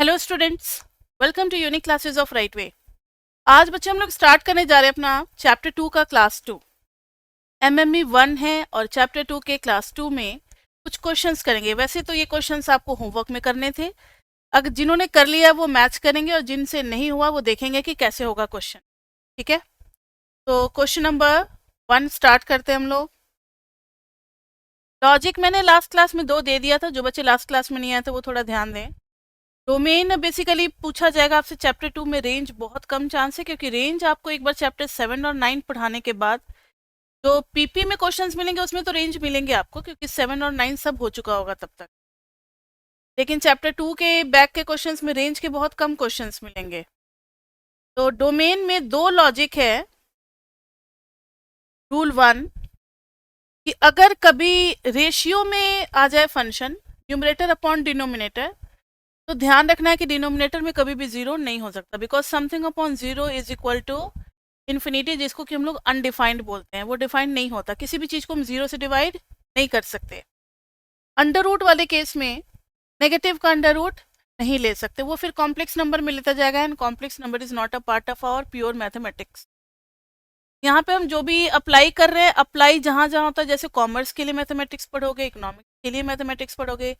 Hello students, welcome to unique classes of right way. आज बच्चे हम लोग स्टार्ट करने जा रहे हैं अपना चैप्टर 2 का क्लास 2। एमएमई 1 है और चैप्टर 2 के क्लास 2 में कुछ क्वेश्चंस करेंगे। वैसे तो ये क्वेश्चंस आपको होमवर्क में करने थे, अगर जिन्होंने कर लिया वो मैच करेंगे और जिनसे नहीं हुआ वो देखेंगे कि कैसे होगा क्वेश्चन। ठीक है, तो क्वेश्चन नंबर 1 स्टार्ट करते हैं हम लोग। लॉजिक मैंने लास्ट क्लास में 2 दे दिया था, जो बच्चे लास्ट क्लास में नहीं आए थे वो थोड़ा ध्यान दें। डोमेन बेसिकली पूछा जाएगा आपसे चैप्टर 2 में। रेंज बहुत कम चांस है, क्योंकि रेंज आपको एक बार चैप्टर 7 और 9 पढ़ाने के बाद जो पीपी में क्वेश्चंस मिलेंगे उसमें तो रेंज मिलेंगे आपको, क्योंकि 7 और 9 सब हो चुका होगा तब तक। लेकिन चैप्टर 2 के बैक के क्वेश्चंस में रेंज के बहुत कम क्वेश्चंस मिलेंगे। तो डोमेन में 2 लॉजिक है। रूल 1 कि अगर कभी रेशियो में आ जाए फंक्शन न्यूमरेटर अपॉन डिनोमिनेटर, तो ध्यान रखना है कि डिनोमिनेटर में कभी भी जीरो नहीं हो सकता, because something upon zero is equal to infinity, जिसको कि हम लोग अनडिफाइंड बोलते हैं। वो डिफाइंड नहीं होता, किसी भी चीज को हम जीरो से डिवाइड नहीं कर सकते। अंडर रूट वाले केस में नेगेटिव का अंडर रूट नहीं ले सकते, वो फिर कॉम्प्लेक्स नंबर में लेता जाएगा, and complex number is not a part of our pure mathematics. यहाँ पे हम जो भी अप्लाई कर रहे हैं, अप्लाई जहां जहां होता है, जैसे कॉमर्स के लिए मैथमेटिक्स पढ़ोगे, इकोनॉमिक्स के लिए मैथमेटिक्स पढ़ोगे,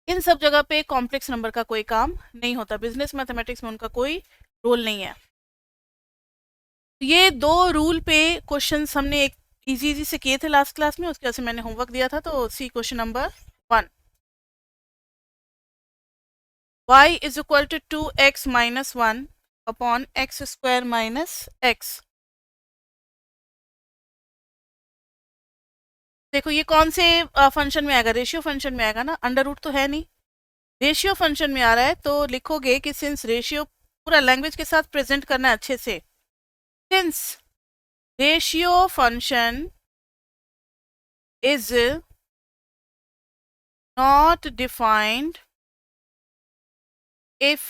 इन सब जगह पे कॉम्प्लेक्स नंबर का कोई काम नहीं होता। बिजनेस मैथमेटिक्स में उनका कोई रोल नहीं है। ये 2 रूल पे क्वेश्चंस हमने एक इजी इजी से किए थे लास्ट क्लास में, उसके वजह से मैंने होमवर्क दिया था। तो see question number 1, y is equal to 2x minus 1 upon x square minus x. देखो ये कौन से फंक्शन में आएगा? रेशियो फंक्शन में आएगा ना, अंडर रूट तो है नहीं। रेशियो फंक्शन में आ रहा है तो लिखोगे कि सिंस रेशियो, पूरा लैंग्वेज के साथ प्रेजेंट करना है अच्छे से। Since ratio function is not defined if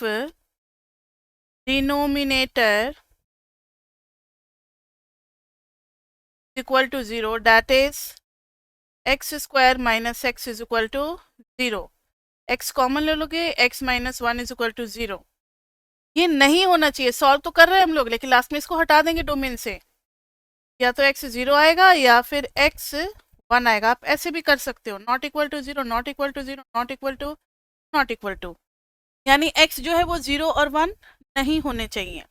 denominator is equal to 0, that is x square minus x is equal to 0। x common ले लोगे, x minus 1 is equal to 0। ये नहीं होना चाहिए। सॉल्व तो कर रहे हैं हम लोग, लेकिन लास्ट में इसको हटा देंगे डोमेन से। या तो x 0 आएगा या फिर x 1 आएगा। आप ऐसे भी कर सकते हो, not equal to 0, not equal to 0, not equal to, not equal to, यानी x जो है वो 0 और 1 नहीं होने चाहिए।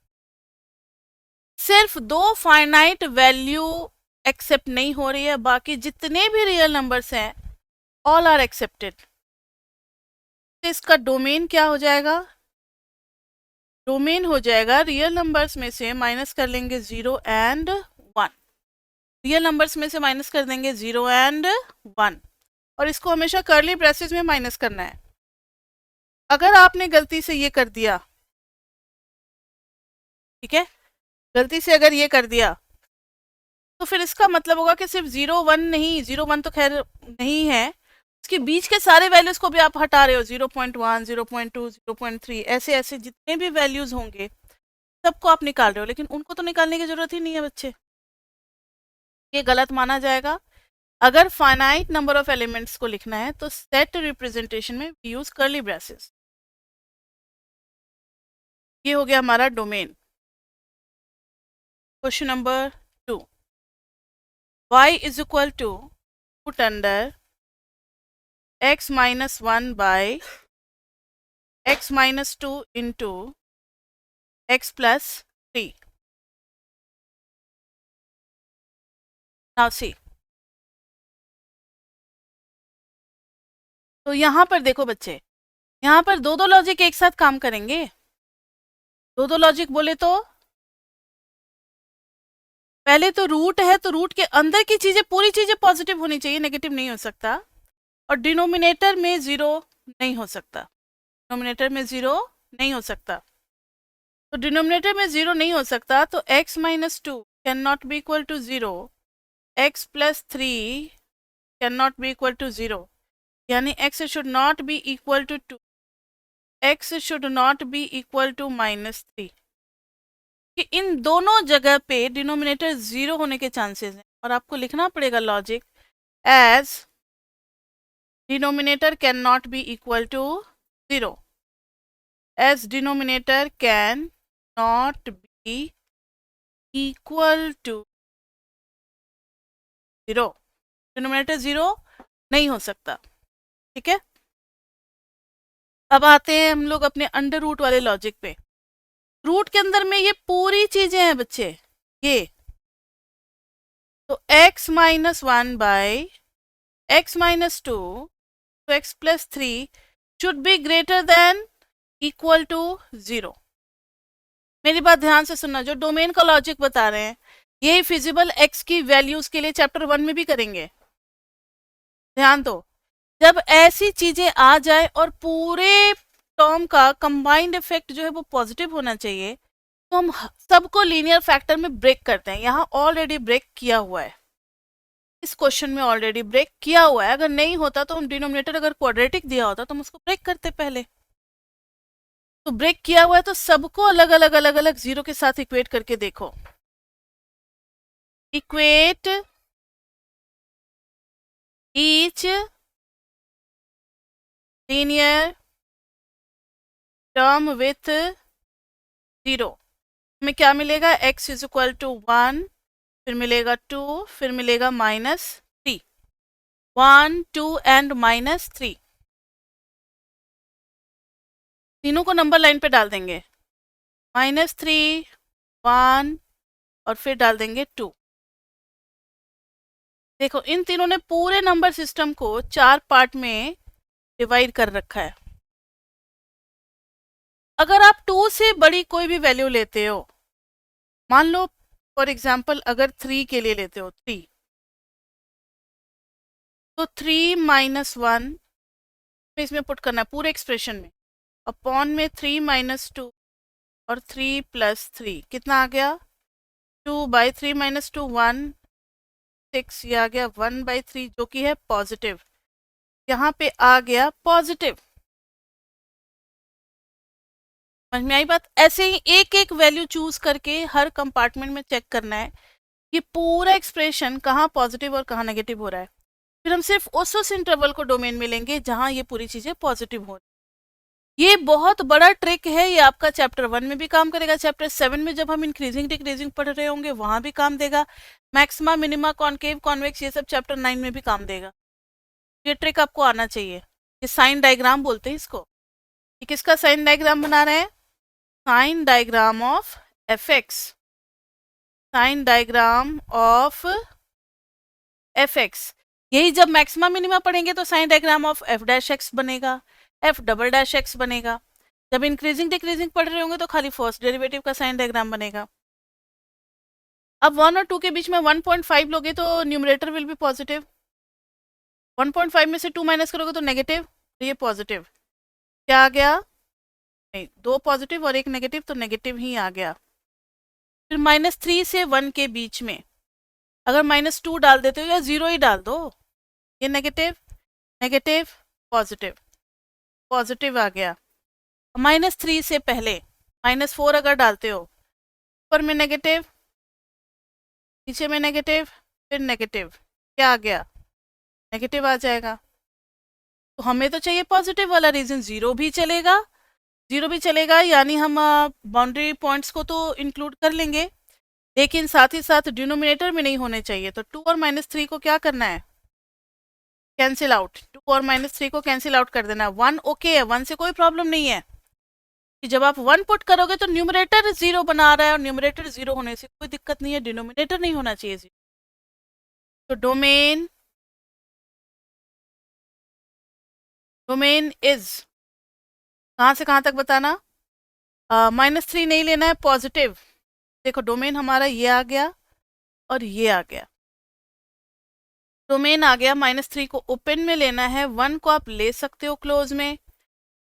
सिर्फ 2 फाइनाइट वैल्यू एक्सेप्ट नहीं हो रही है, बाकी जितने भी रियल नंबर्स हैं ऑल आर एक्सेप्टेड। तो इसका डोमेन क्या हो जाएगा? डोमेन हो जाएगा रियल नंबर्स में से माइनस कर लेंगे 0 एंड 1। रियल नंबर्स में से माइनस कर देंगे 0 एंड 1, और इसको हमेशा कर्ली ब्रेसेस में माइनस करना है। अगर आपने गलती से ये कर दिया, ठीक है, गलती से अगर ये कर दिया, तो फिर इसका मतलब होगा कि सिर्फ 0 1 नहीं, 0 1 तो खैर नहीं है, इसके बीच के सारे वैल्यूज को भी आप हटा रहे हो। 0.1, 0.2, 0.3, ऐसे ऐसे जितने भी वैल्यूज होंगे सबको आप निकाल रहे हो, लेकिन उनको तो निकालने की जरूरत ही नहीं है बच्चे। ये गलत माना जाएगा। अगर फाइनाइट नंबर ऑफ एलिमेंट्स को लिखना है तो सेट रिप्रेजेंटेशन में यूज कर्ली ब्रेसेस। ये हो गया हमारा domain. Question number 2, y is equal to put under x minus 1 by x minus 2 into x plus 3। Now see, तो यहाँ पर देखो बच्चे, यहाँ पर दो लॉजिक एक साथ काम करेंगे। दो लॉजिक बोले तो पहले तो रूट है, तो रूट के अंदर की चीजें, पूरी चीजें पॉजिटिव होनी चाहिए, नेगेटिव नहीं हो सकता। और डिनोमिनेटर में 0 नहीं हो सकता, डिनोमिनेटर में 0 नहीं हो सकता। तो डिनोमिनेटर में 0 नहीं हो सकता, तो x minus 2 can not be equal to 0, x plus 3 can not be equal to 0, यानी x should not be equal to 2, x should not be equal to minus 3। कि इन दोनों जगह पे डिनोमिनेटर 0 होने के चांसेस हैं, और आपको लिखना पड़ेगा logic as denominator can not be equal to 0। as denominator can not be equal to 0, denominator 0 नहीं हो सकता। ठीक है, अब आते हैं हम लोग अपने अंडर रूट वाले लॉजिक पे। रूट के अंदर में ये पूरी चीजें हैं बच्चे, ये तो x minus 1 by x minus 2 तो x plus 3 should be greater than equal to 0। मेरी बात ध्यान से सुनना, जो डोमेन का लॉजिक बता रहे हैं यही फिजिबल x की वैल्यूज के लिए चैप्टर 1 में भी करेंगे। ध्यान दो, जब ऐसी चीजें आ जाए और पूरे टर्म का कंबाइंड इफेक्ट जो है वो पॉजिटिव होना चाहिए, तो हम सबको लीनियर फैक्टर में ब्रेक करते हैं। यहाँ ऑलरेडी ब्रेक किया हुआ है, इस क्वेश्चन में ऑलरेडी ब्रेक किया हुआ है। अगर नहीं होता तो हम डिनोमिनेटर अगर क्वाड्रेटिक दिया होता तो हम उसको ब्रेक करते पहले। तो ब्रेक किया हुआ है तो सबको अलग अलग अलग अलग जीरो के साथ इक्वेट करके देखो। Equate each linear term with 0। हमें क्या मिलेगा, x इज इक्वल टू 1, फिर मिलेगा 2, फिर मिलेगा -3, 1 2 एंड -3। तीनों को नंबर लाइन पे डाल देंगे, -3 1 और फिर डाल देंगे 2। देखो इन तीनों ने पूरे नंबर सिस्टम को 4 पार्ट में डिवाइड कर रखा है। अगर आप 2 से बड़ी कोई भी वैल्यू लेते हो, मान लो फॉर एग्जाम्पल अगर 3 के लिए लेते हो 3, तो 3 - 1 इसमें पुट करना है पूरे एक्सप्रेशन में, अपॉन में 3 - 2 और 3 + 3 कितना आ गया, 2/3 - 2 1 6, ये आ गया 1/3 जो कि है पॉजिटिव। यहाँ पे आ गया पॉजिटिव। समझ में आई बात? ऐसे ही एक एक वैल्यू चूज करके हर कंपार्टमेंट में चेक करना है कि पूरा एक्सप्रेशन कहाँ पॉजिटिव और कहाँ नेगेटिव हो रहा है। फिर हम सिर्फ उस इंटरवल को डोमेन में लेंगे जहां ये पूरी चीजें पॉजिटिव हो। ये बहुत बड़ा ट्रिक है, ये आपका चैप्टर 1 में भी काम करेगा, चैप्टर 7 में जब हम इंक्रीजिंग डिक्रीजिंग पढ़ रहे होंगे वहां भी काम देगा, मैक्सिमा मिनिमा कॉन्केव कॉन्वेक्स ये सब चैप्टर 9 में भी काम देगा। ये ट्रिक आपको आना चाहिए। ये साइन डायग्राम बोलते हैं इसको। ये किसका साइन डायग्राम बना रहे हैं, sign diagram of f x, sign diagram of f x. यही जब मैक्सिमा मिनिमा पढ़ेंगे तो sign diagram of f dash x बनेगा, एफ डबल डैश एक्स बनेगा। जब इंक्रीजिंग डिक्रीजिंग पढ़ रहे होंगे तो खाली फर्स्ट डेरिवेटिव का साइन डायग्राम बनेगा। अब 1 और 2 के बीच में 1.5 लोगे तो न्यूमरेटर विल बी पॉजिटिव, 1.5 में से 2 माइनस करोगे तो नेगेटिव, तो ये पॉजिटिव। क्या आ गया, नहीं 2 पॉजिटिव और 1 नेगेटिव, तो नेगेटिव ही आ गया। फिर -3 से 1 के बीच में अगर -2 डाल देते हो या 0 ही डाल दो, ये नेगेटिव नेगेटिव पॉजिटिव, पॉजिटिव आ गया। -3 से पहले -4 अगर डालते हो, ऊपर में नेगेटिव नीचे में नेगेटिव फिर नेगेटिव, क्या आ गया, नेगेटिव आ जाएगा। तो हमें तो चाहिए पॉजिटिव वाला रीजन, 0 भी चलेगा, 0 भी चलेगा, यानी हम बाउंड्री पॉइंट्स को तो इंक्लूड कर लेंगे, लेकिन साथ ही साथ डिनोमिनेटर में नहीं होने चाहिए। तो 2 और -3 को क्या करना है, कैंसिल आउट, 2 और -3 को कैंसिल आउट कर देना। 1 ओके है, 1 से कोई प्रॉब्लम नहीं है कि जब आप 1 पुट करोगे तो न्यूमरेटर 0 बना रहा है, और न्यूमरेटर 0 होने से कोई दिक्कत नहीं है, डिनोमिनेटर नहीं होना चाहिए 0। तो डोमेन इज कहाँ से कहाँ तक बताना, -3 नहीं लेना है, पॉजिटिव। देखो डोमेन हमारा ये आ गया और ये आ गया, डोमेन आ गया, -3 को ओपन में लेना है, 1 को आप ले सकते हो क्लोज में,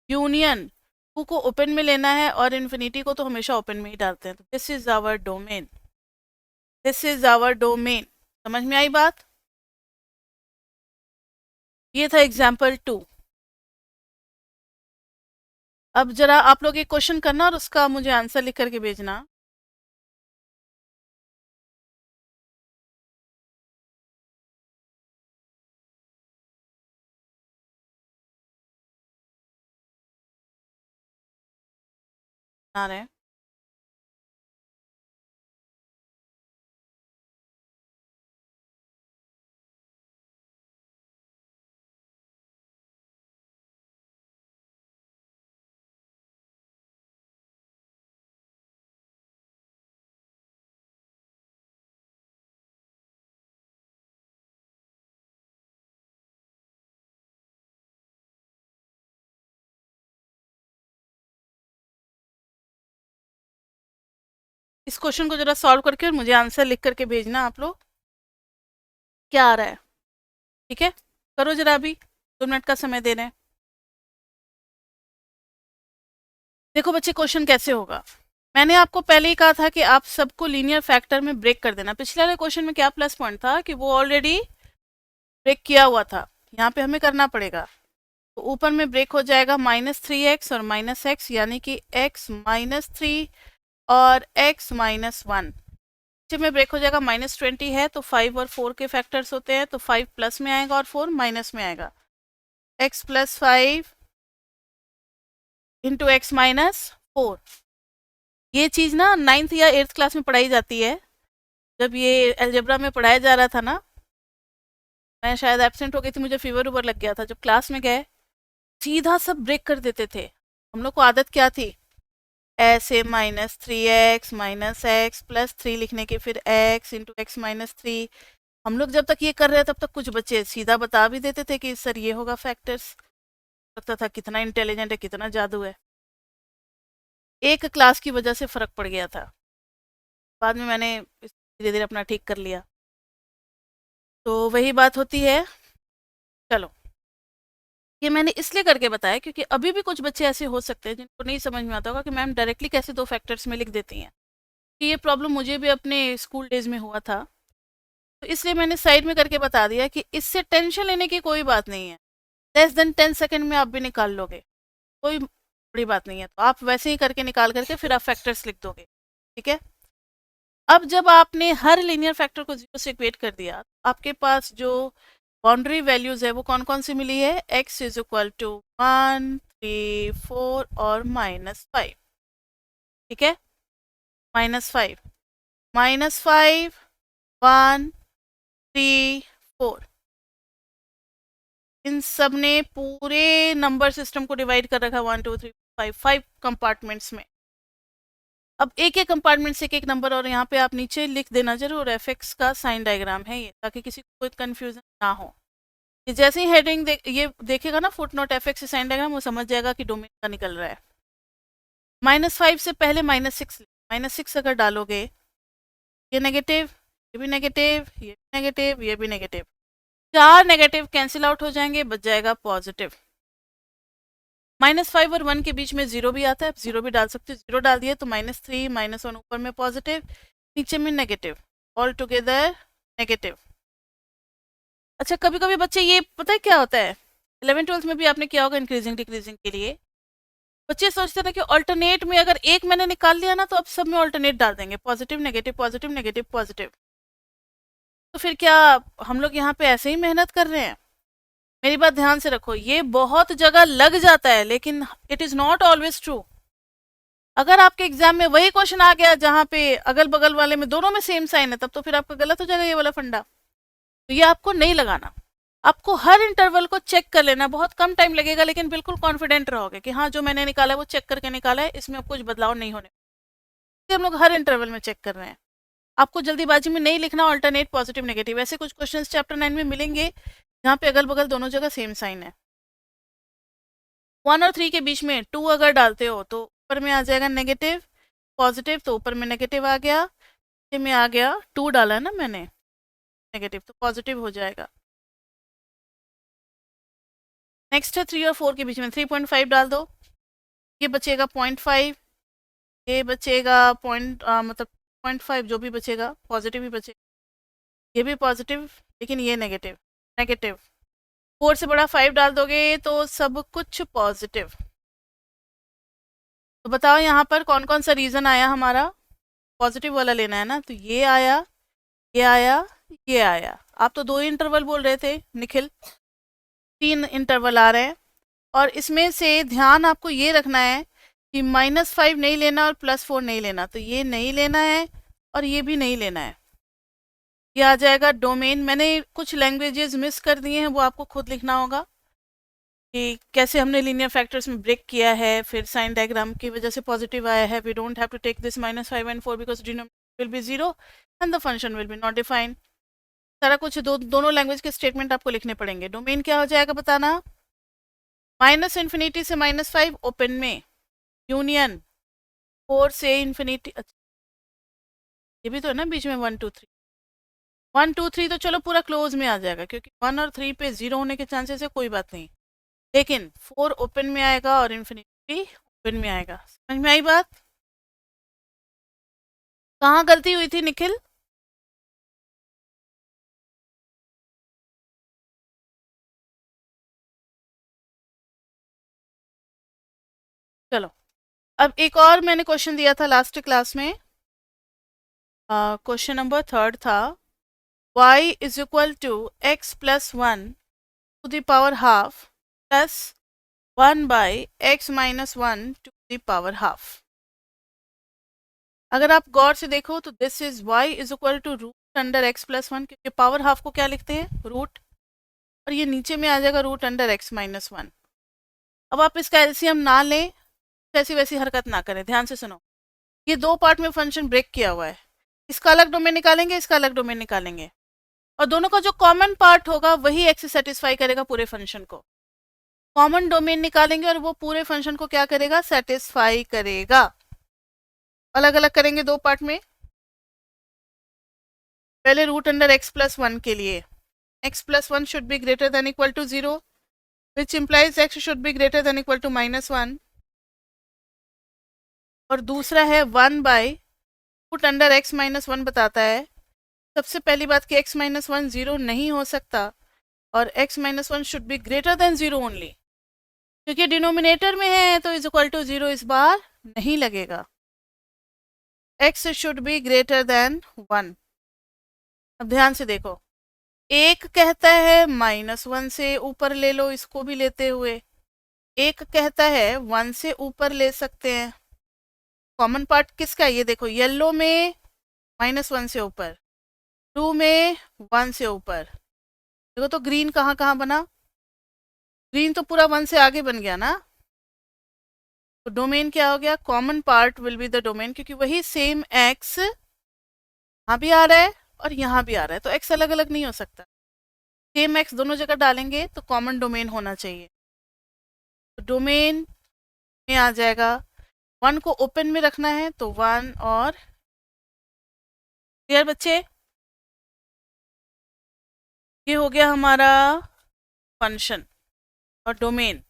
यूनियन 2 को ओपन में लेना है, और इन्फिनिटी को तो हमेशा ओपन में ही डालते हैं। तो this is our domain, this is our domain. समझ में आई बात? ये था एग्जाम्पल 2। अब जरा आप लोग एक क्वेश्चन करना और उसका मुझे आंसर लिख करके भेजना। आ रहे हैं। इस क्वेश्चन को जरा सॉल्व करके और मुझे आंसर लिख करके भेजना आप लोग, क्या आ रहा है। ठीक है, करो जरा, अभी 2 मिनट का समय दे रहे हैं। देखो बच्चे, क्वेश्चन कैसे होगा। मैंने आपको पहले ही कहा था कि आप सबको लीनियर फैक्टर में ब्रेक कर देना। पिछले वाले क्वेश्चन में क्या प्लस पॉइंट था कि वो ऑलरेडी ब्रेक किया हुआ था, यहाँ पे हमें करना पड़ेगा। तो ऊपर में ब्रेक हो जाएगा -3x और -x, यानी कि x -3 और x -1। नीचे में ब्रेक हो जाएगा -20 है तो 5 और 4 के फैक्टर्स होते हैं, तो 5 प्लस में आएगा और 4 माइनस में आएगा। x + 5 into x - 4। ये चीज़ ना 9th या 8th क्लास में पढ़ाई जाती है। जब ये अलजेब्रा में पढ़ाया जा रहा था ना, मैं शायद एब्सेंट हो गई थी, मुझे फीवर उबर लग गया था। जब क्लास में गए सीधा सब ब्रेक कर देते थे। हम लोग को आदत क्या थी, ऐसे -3x -x +3 लिखने की, फिर x इंटू x -3। हम लोग जब तक ये कर रहे हैं तब तक कुछ बच्चे सीधा बता भी देते थे कि सर ये होगा फैक्टर्स। लगता था कितना इंटेलिजेंट है, कितना जादू है। एक क्लास की वजह से फ़र्क पड़ गया था, बाद में मैंने धीरे धीरे अपना ठीक कर लिया। तो वही बात होती है। चलो, ये मैंने इसलिए करके बताया क्योंकि अभी भी कुछ बच्चे ऐसे हो सकते हैं जिनको नहीं समझ में आता होगा कि मैम डायरेक्टली कैसे 2 फैक्टर्स में लिख देती हैं। कि ये प्रॉब्लम मुझे भी अपने स्कूल डेज में हुआ था, तो इसलिए मैंने साइड में करके बता दिया कि इससे टेंशन लेने की कोई बात नहीं है। लेस देन 10 सेकंड में आप भी निकाल लोगे, कोई बड़ी बात नहीं है। तो आप वैसे ही करके निकाल करके फिर आप फैक्टर्स लिख दोगे। ठीक है, अब जब आपने हर लीनियर फैक्टर को 0 से इक्वेट कर दिया, आपके पास जो बाउंड्री वैल्यूज है वो कौन कौन सी मिली है, x = 1, 3, 4 और -5। ठीक है, -5, -5, 1, 3, 4, इन सब ने पूरे नंबर सिस्टम को डिवाइड कर रखा 1 2 3 5 कंपार्टमेंट्स में। अब एक एक कंपार्टमेंट से एक एक नंबर, और यहाँ पे आप नीचे लिख देना जरूर, एफ का साइन डायग्राम है ये, ताकि किसी को कोई कंफ्यूजन ना हो। ये जैसे ही हेडिंग ये देखेगा ना फुट नोट एफ से साइन डायग्राम, वो समझ जाएगा कि डोमेन का निकल रहा है। -5 से पहले -6, -6 अगर डालोगे, ये नेगेटिव, ये भी नेगेटिव, ये भी नेगेटिव, ये भी नेगेटिव, 4 नेगेटिव कैंसिल आउट हो जाएंगे, बच जाएगा पॉजिटिव। -5 और 1 के बीच में 0 भी आता है, 0 भी डाल सकते हो। 0 डाल दिए तो -3 -1 ऊपर में पॉजिटिव, नीचे में नेगेटिव, ऑल टुगेदर नेगेटिव। अच्छा, कभी कभी बच्चे, ये पता है क्या होता है, 11th-12th में भी आपने किया होगा इंक्रीजिंग डिक्रीजिंग के लिए। बच्चे सोचते थे कि ऑल्टरनेट में अगर एक मैंने निकाल लिया ना, तो अब सब में ऑल्टरनेट डाल देंगे, positive negative positive negative positive. तो फिर क्या हम लोग यहाँ पे ऐसे ही मेहनत कर रहे हैं? मेरी बात ध्यान से रखो, ये बहुत जगह लग जाता है, लेकिन it is not always true. अगर आपके एग्जाम में वही क्वेश्चन आ गया जहाँ पे अगल बगल वाले में दोनों में सेम साइन है, तब तो फिर आपका गलत हो जाएगा ये वाला फंडा। तो ये आपको नहीं लगाना। आपको हर इंटरवल को चेक कर लेना, बहुत कम टाइम लगेगा, लेकिन बिल्कुल कॉन्फिडेंट रहोगे कि हाँ जो मैंने निकाला है वो चेक करके निकाला है, इसमें अब कुछ बदलाव नहीं होने। हम लोग हर इंटरवल में चेक कर रहे हैं। आपको जल्दीबाजी में नहीं लिखना ऑल्टरनेट पॉजिटिव नेगेटिव। ऐसे कुछ क्वेश्चंस चैप्टर 9 में मिलेंगे जहाँ पे अगल बगल दोनों जगह सेम साइन है। 1 और 3 के बीच में 2 अगर डालते हो तो ऊपर में आ जाएगा नेगेटिव, पॉजिटिव तो ऊपर में नेगेटिव आ गया, नीचे में आ गया 2 डाला है ना मैंने नेगेटिव, तो पॉजिटिव हो जाएगा। नेक्स्ट है 3 और 4 के बीच में 3.5 डाल दो, ये बचेगा 0.5, ये बचेगा मतलब 0.5, जो भी बचेगा पॉजिटिव ही बचेगा। ये भी पॉजिटिव, लेकिन ये नेगेटिव नेगेटिव। 4 से बड़ा 5 डाल दोगे तो सब कुछ पॉजिटिव। तो बताओ यहाँ पर कौन कौन सा रीज़न आया हमारा, पॉजिटिव वाला लेना है ना, तो ये आया, ये आया, ये आया। आप तो 2 ही इंटरवल बोल रहे थे निखिल, 3 इंटरवल आ रहे हैं। और इसमें से ध्यान आपको ये रखना है कि -5 नहीं लेना और +4 नहीं लेना, तो ये नहीं लेना है और ये भी नहीं लेना है। ये आ जाएगा डोमेन। मैंने कुछ लैंग्वेजेस मिस कर दिए हैं, वो आपको खुद लिखना होगा कि कैसे हमने लीनियर फैक्टर्स में ब्रेक किया है। फिर साइन डायग्राम की वजह से पॉजिटिव आया है। We don't have to take this -5 and 4 because denominator will be 0 and the function will be not defined. सारा कुछ दोनों लैंग्वेज के स्टेटमेंट आपको लिखने पड़ेंगे। डोमेन क्या हो जाएगा बताना, -∞ से -5 ओपन में, यूनियन 4 से इन्फिनिटी। अच्छा, ये भी तो है ना बीच में 1 2 3, 1 2 3 तो चलो पूरा क्लोज में आ जाएगा क्योंकि 1 और 3 पे 0 होने के चांसेस है, कोई बात नहीं। लेकिन 4 ओपन में आएगा और इन्फिनिटी ओपन में आएगा। समझ में आई बात? कहाँ गलती हुई थी निखिल? चलो, अब एक और मैंने क्वेश्चन दिया था लास्ट क्लास में। क्वेश्चन नंबर 3 था y is equal to x plus 1 to the power half plus 1 by x minus 1 to the power half। अगर आप गौर से देखो तो this is y is equal to root under x plus 1, क्योंकि power half को क्या लिखते हैं, रूट, और ये नीचे में आ जाएगा रूट अंडर x माइनस 1। अब आप इसका एलसीएम ना लें, ऐसी वैसी हरकत ना करें। ध्यान से सुनो, ये दो पार्ट में फंक्शन ब्रेक किया हुआ है। इसका अलग डोमेन निकालेंगे, इसका अलग डोमेन निकालेंगे, और दोनों का जो कॉमन पार्ट होगा वही एक्स से सेटिस्फाई करेगा पूरे फंक्शन को। कॉमन डोमेन निकालेंगे और वो पूरे फंक्शन को क्या करेगा, सेटिस्फाई करेगा। अलग अलग करेंगे दो पार्ट में। पहले रूट अंडर x प्लस 1 के लिए, x plus 1 should be greater than equal to 0 which implies x should be greater than equal to -1। और दूसरा है 1 by root under x minus 1 बताता है सबसे पहली बात कि x माइनस 1 0 नहीं हो सकता और x minus 1 should be greater then 0 only, क्योंकि डिनोमिनेटर में है तो इज इक्वल टू 0 इस बार नहीं लगेगा। x should be greater than 1। अब ध्यान से देखो, एक कहता है -1 से ऊपर ले लो, इसको भी लेते हुए, एक कहता है 1 से ऊपर ले सकते हैं। कॉमन पार्ट किसका है, ये देखो, येलो में -1 से ऊपर, ब्लू में 1 से ऊपर। देखो तो ग्रीन कहाँ कहाँ बना, ग्रीन तो पूरा 1 से आगे बन गया ना। तो डोमेन क्या हो गया, common part will be the domain, क्योंकि वही सेम एक्स यहाँ भी आ रहा है और यहाँ भी आ रहा है, तो एक्स अलग अलग नहीं हो सकता। सेम एक्स दोनों जगह डालेंगे तो कॉमन डोमेन होना चाहिए। तो डोमेन में आ जाएगा, 1 को ओपन में रखना है तो 1 और, क्लियर बच्चे? ये हो गया हमारा फंक्शन और डोमेन।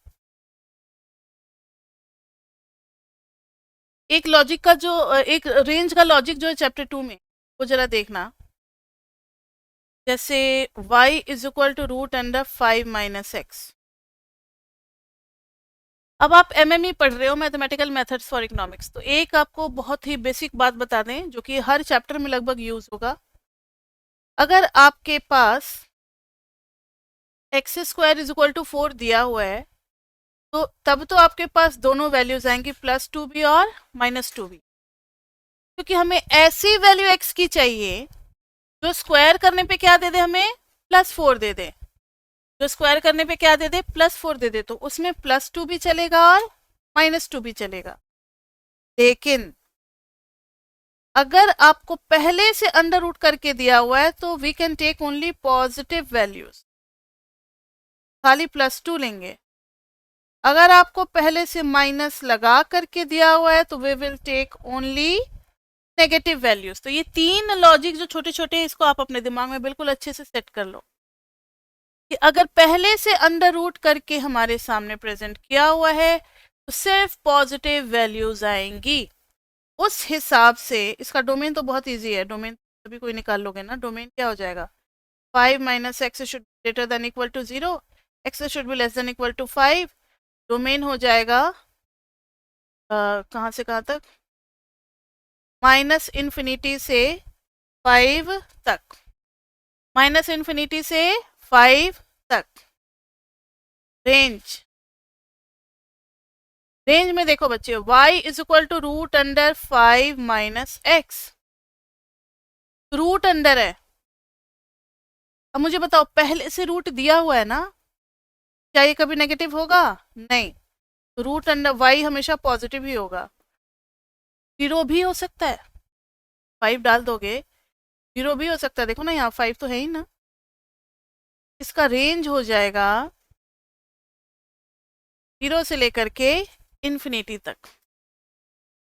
एक लॉजिक का जो, एक रेंज का लॉजिक जो है चैप्टर 2 में, वो जरा देखना। जैसे y is equal to root under 5 minus x. अब आप एमएमई पढ़ रहे हो, मैथमेटिकल मेथड्स फॉर इकोनॉमिक्स, तो एक आपको बहुत ही बेसिक बात बता दें जो कि हर चैप्टर में लगभग यूज होगा। अगर आपके पास x square is equal to 4 दिया हुआ है तो तब तो आपके पास दोनों वैल्यूज आएंगी, +2 भी और -2 भी, क्योंकि हमें ऐसी वैल्यू एक्स की चाहिए जो स्क्वायर करने पे क्या दे दे, हमें +4 दे दे। जो स्क्वायर करने पे क्या दे दे, +4 दे दे, तो उसमें +2 भी चलेगा और -2 भी चलेगा। लेकिन अगर आपको पहले से अंडर रूट करके दिया हुआ है तो we can take only positive values, खाली +2 लेंगे। अगर आपको पहले से माइनस लगा करके दिया हुआ है तो we will take only negative values. तो ये तीन लॉजिक जो छोटे छोटे हैं, इसको आप अपने दिमाग में बिल्कुल अच्छे से सेट कर लो कि अगर पहले से अंडर रूट करके हमारे सामने प्रेजेंट किया हुआ है तो सिर्फ पॉजिटिव वैल्यूज आएंगी। उस हिसाब से इसका डोमेन तो बहुत इजी है, डोमेन अभी कोई निकाल लोगे ना। डोमेन क्या हो जाएगा, 5 minus x should greater than equal to 0, x should be less than equal to 5। Domain हो जाएगा कहाँ से कहाँ तक, -∞ से 5 तक, -∞ से 5 तक। रेंज रेंज में देखो बच्चे, y is equal to root under 5 minus x, root under है। अब मुझे बताओ, पहले से रूट दिया हुआ है ना, क्या ये कभी नेगेटिव होगा? नहीं। रूट अंडर y हमेशा पॉजिटिव ही होगा। 0 भी हो सकता है, 5 डाल दोगे 0 भी हो सकता है। देखो ना, यहाँ 5 तो है ही ना। इसका रेंज हो जाएगा 0 से लेकर के इन्फिनिटी तक।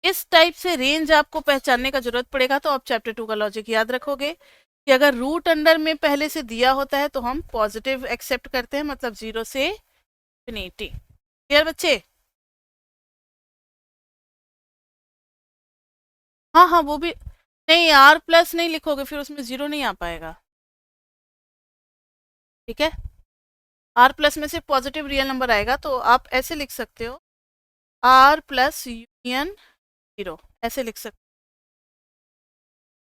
इस टाइप से रेंज आपको पहचानने का जरूरत पड़ेगा, तो आप चैप्टर 2 का लॉजिक याद रखोगे कि अगर रूट अंडर में पहले से दिया होता है तो हम पॉजिटिव एक्सेप्ट करते हैं, मतलब 0 से इन्फिनिटी। क्लियर बच्चे? हाँ हाँ, वो भी नहीं, आर प्लस नहीं लिखोगे फिर उसमें 0 नहीं आ पाएगा। ठीक है, आर प्लस में सिर्फ पॉजिटिव रियल नंबर आएगा, तो आप ऐसे लिख सकते हो, आर प्लस यूनियन 0, ऐसे लिख सकते हो।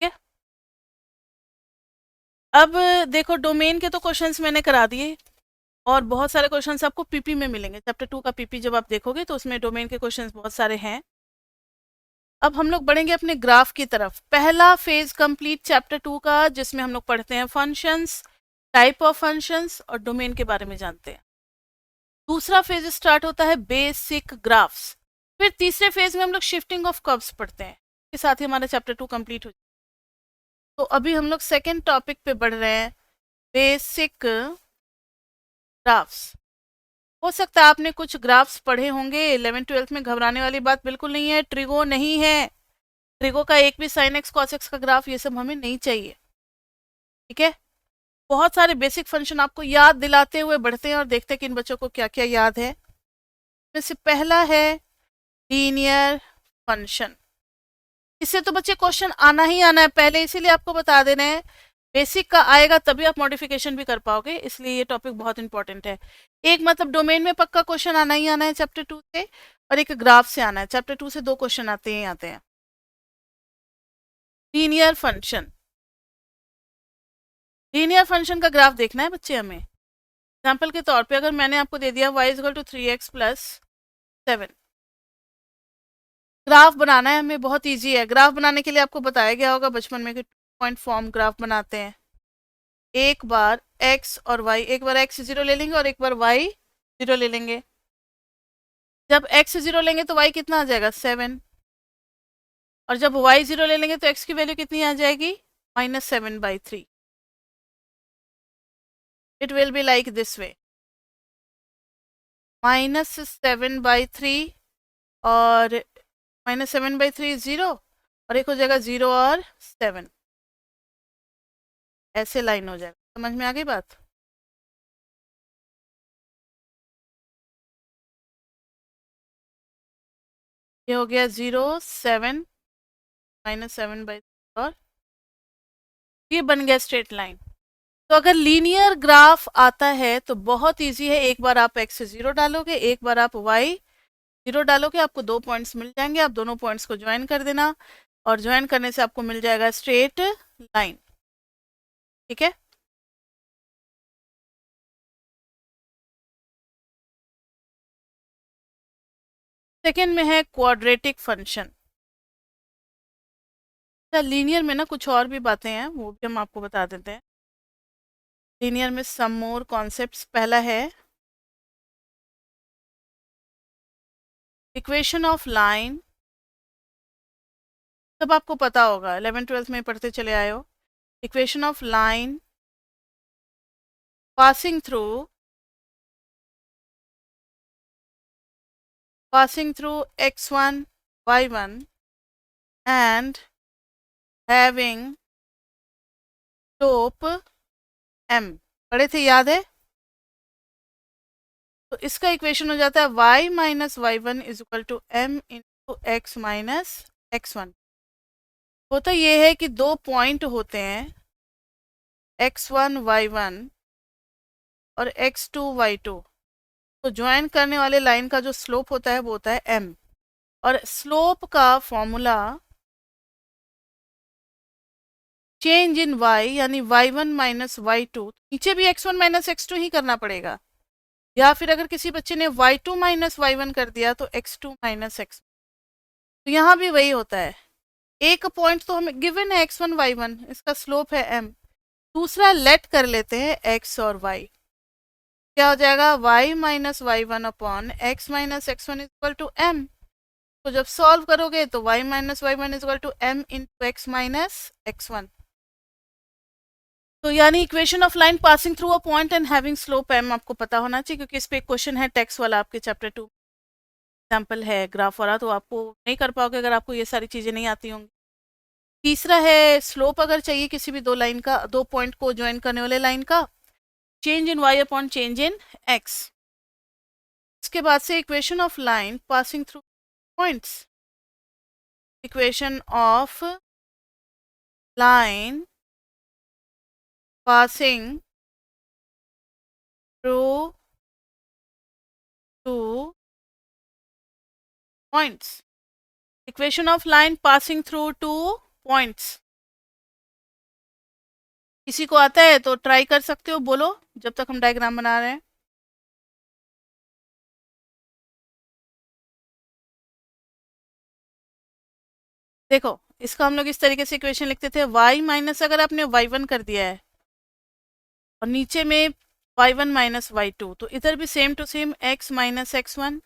ठीक है, अब देखो, डोमेन के तो क्वेश्चंस मैंने करा दिए, और बहुत सारे क्वेश्चंस आपको पीपी में मिलेंगे। चैप्टर 2 का पीपी जब आप देखोगे तो उसमें डोमेन के क्वेश्चंस बहुत सारे हैं। अब हम लोग बढ़ेंगे अपने ग्राफ की तरफ। पहला फेज कंप्लीट चैप्टर 2 का, जिसमें हम लोग पढ़ते हैं फंक्शंस, टाइप ऑफ फंक्शंस और डोमेन के बारे में जानते हैं। दूसरा फेज स्टार्ट होता है बेसिक ग्राफ्स। फिर तीसरे फेज में हम लोग शिफ्टिंग ऑफ कर्व्स पढ़ते हैं। इसके साथ ही हमारा चैप्टर 2 कंप्लीट हो जाए। तो अभी हम लोग सेकेंड टॉपिक पे बढ़ रहे हैं, बेसिक ग्राफ्स। हो सकता है आपने कुछ ग्राफ्स पढ़े होंगे 11th-12th में, घबराने वाली बात बिल्कुल नहीं है। ट्रिगो नहीं है, ट्रिगो का एक भी साइन एक्स कॉस एक्स का ग्राफ, ये सब हमें नहीं चाहिए। ठीक है, बहुत सारे बेसिक फंक्शन आपको याद दिलाते हुए बढ़ते हैं और देखते हैं कि इन बच्चों को क्या क्या याद है। जैसे पहला है लीनियर फंक्शन। इससे तो बच्चे क्वेश्चन आना ही आना है पहले, इसीलिए आपको बता देना है। बेसिक का आएगा तभी आप मॉडिफिकेशन भी कर पाओगे, इसलिए ये टॉपिक बहुत इंपॉर्टेंट है। एक मतलब डोमेन में पक्का क्वेश्चन आना ही आना है चैप्टर 2 से, और एक ग्राफ से आना है। चैप्टर 2 से 2 क्वेश्चन आते ही आते हैं। लीनियर फंक्शन, लीनियर फंक्शन का ग्राफ देखना है बच्चे हमें। एग्जाम्पल के तौर पे अगर मैंने आपको दे दिया y equal to 3x plus 7, graph बनाना है हमें, बहुत इजी है। ग्राफ बनाने के लिए आपको बताया गया होगा बचपन में कि 2 पॉइंट फॉर्म ग्राफ बनाते हैं। एक बार x और y, एक बार x 0 ले लेंगे और एक बार y 0 ले लेंगे। जब x 0 लेंगे तो y कितना आ जाएगा? 7। और जब y 0 ले लेंगे तो x की वैल्यू कितनी आ जाएगी? -7/3। It will be like this way, -7/3 और -7/3 0, और एक हो जाएगा 0 और 7, ऐसे लाइन हो जाएगा। समझ में आ गई बात? ये हो गया 0 7 -7/3, और ये बन गया स्ट्रेट लाइन। तो अगर लीनियर ग्राफ आता है तो बहुत इजी है, एक बार आप x 0 डालोगे, एक बार आप y 0 डालोगे, आपको 2 पॉइंट्स मिल जाएंगे। आप दोनों पॉइंट्स को ज्वाइन कर देना, और ज्वाइन करने से आपको मिल जाएगा स्ट्रेट लाइन। ठीक है, सेकेंड में है क्वाड्रेटिक फंक्शन। लीनियर में ना कुछ और भी बातें हैं, वो भी हम आपको बता देते हैं। लीनियर में सम मोर कॉन्सेप्ट्स। पहला है इक्वेशन ऑफ लाइन, सब आपको पता होगा, 11th-12th में पढ़ते चले आए हो। Equation of line passing through x1 y1 and having slope m। पढ़े थे, याद है? तो इसका इक्वेशन हो जाता है y minus y1 is equal to m into x minus x1। होता ये है कि दो पॉइंट होते हैं x1 y1 और x2 y2, तो ज्वाइन करने वाले लाइन का जो स्लोप होता है वो होता है m। और स्लोप का फॉर्मूला चेंज इन y, यानी y1 माइनस y2, नीचे भी x1 माइनस x2 ही करना पड़ेगा। या फिर अगर किसी बच्चे ने y2 माइनस y1 कर दिया तो x2 माइनस x, तो यहाँ भी वही होता है। एक पॉइंट तो हमें गिवन है x1 y1, इसका स्लोप है m, दूसरा लेट कर लेते हैं x और y, क्या हो जाएगा y minus y one upon x minus x one equal to m। तो जब सॉल्व करोगे तो y minus y one equal to m into x minus x one. तो यानी equation of line passing through a point and having slope m आपको पता होना चाहिए, क्योंकि इस पे एक क्वेश्चन है टेक्स्ट वाला आपके चैप्टर 2 एग्जाम्पल है ग्राफ वाला, तो आपको नहीं कर पाओगे अगर आपको ये सारी चीज़ें नहीं आती होंगी। तीसरा है स्लोप अगर चाहिए किसी भी दो लाइन का, दो पॉइंट को ज्वाइन करने वाले लाइन का, change in y upon change in x। इसके बाद से equation of line passing through points, equation of line passing through two points, equation of line passing through two points। किसी को आता है तो ट्राई कर सकते हो, बोलो जब तक हम डायग्राम बना रहे हैं। देखो इसका हम लोग इस तरीके से इक्वेशन लिखते थे, y माइनस अगर आपने y1 कर दिया है और नीचे में y1 माइनस y2, तो इधर भी same to same x minus x one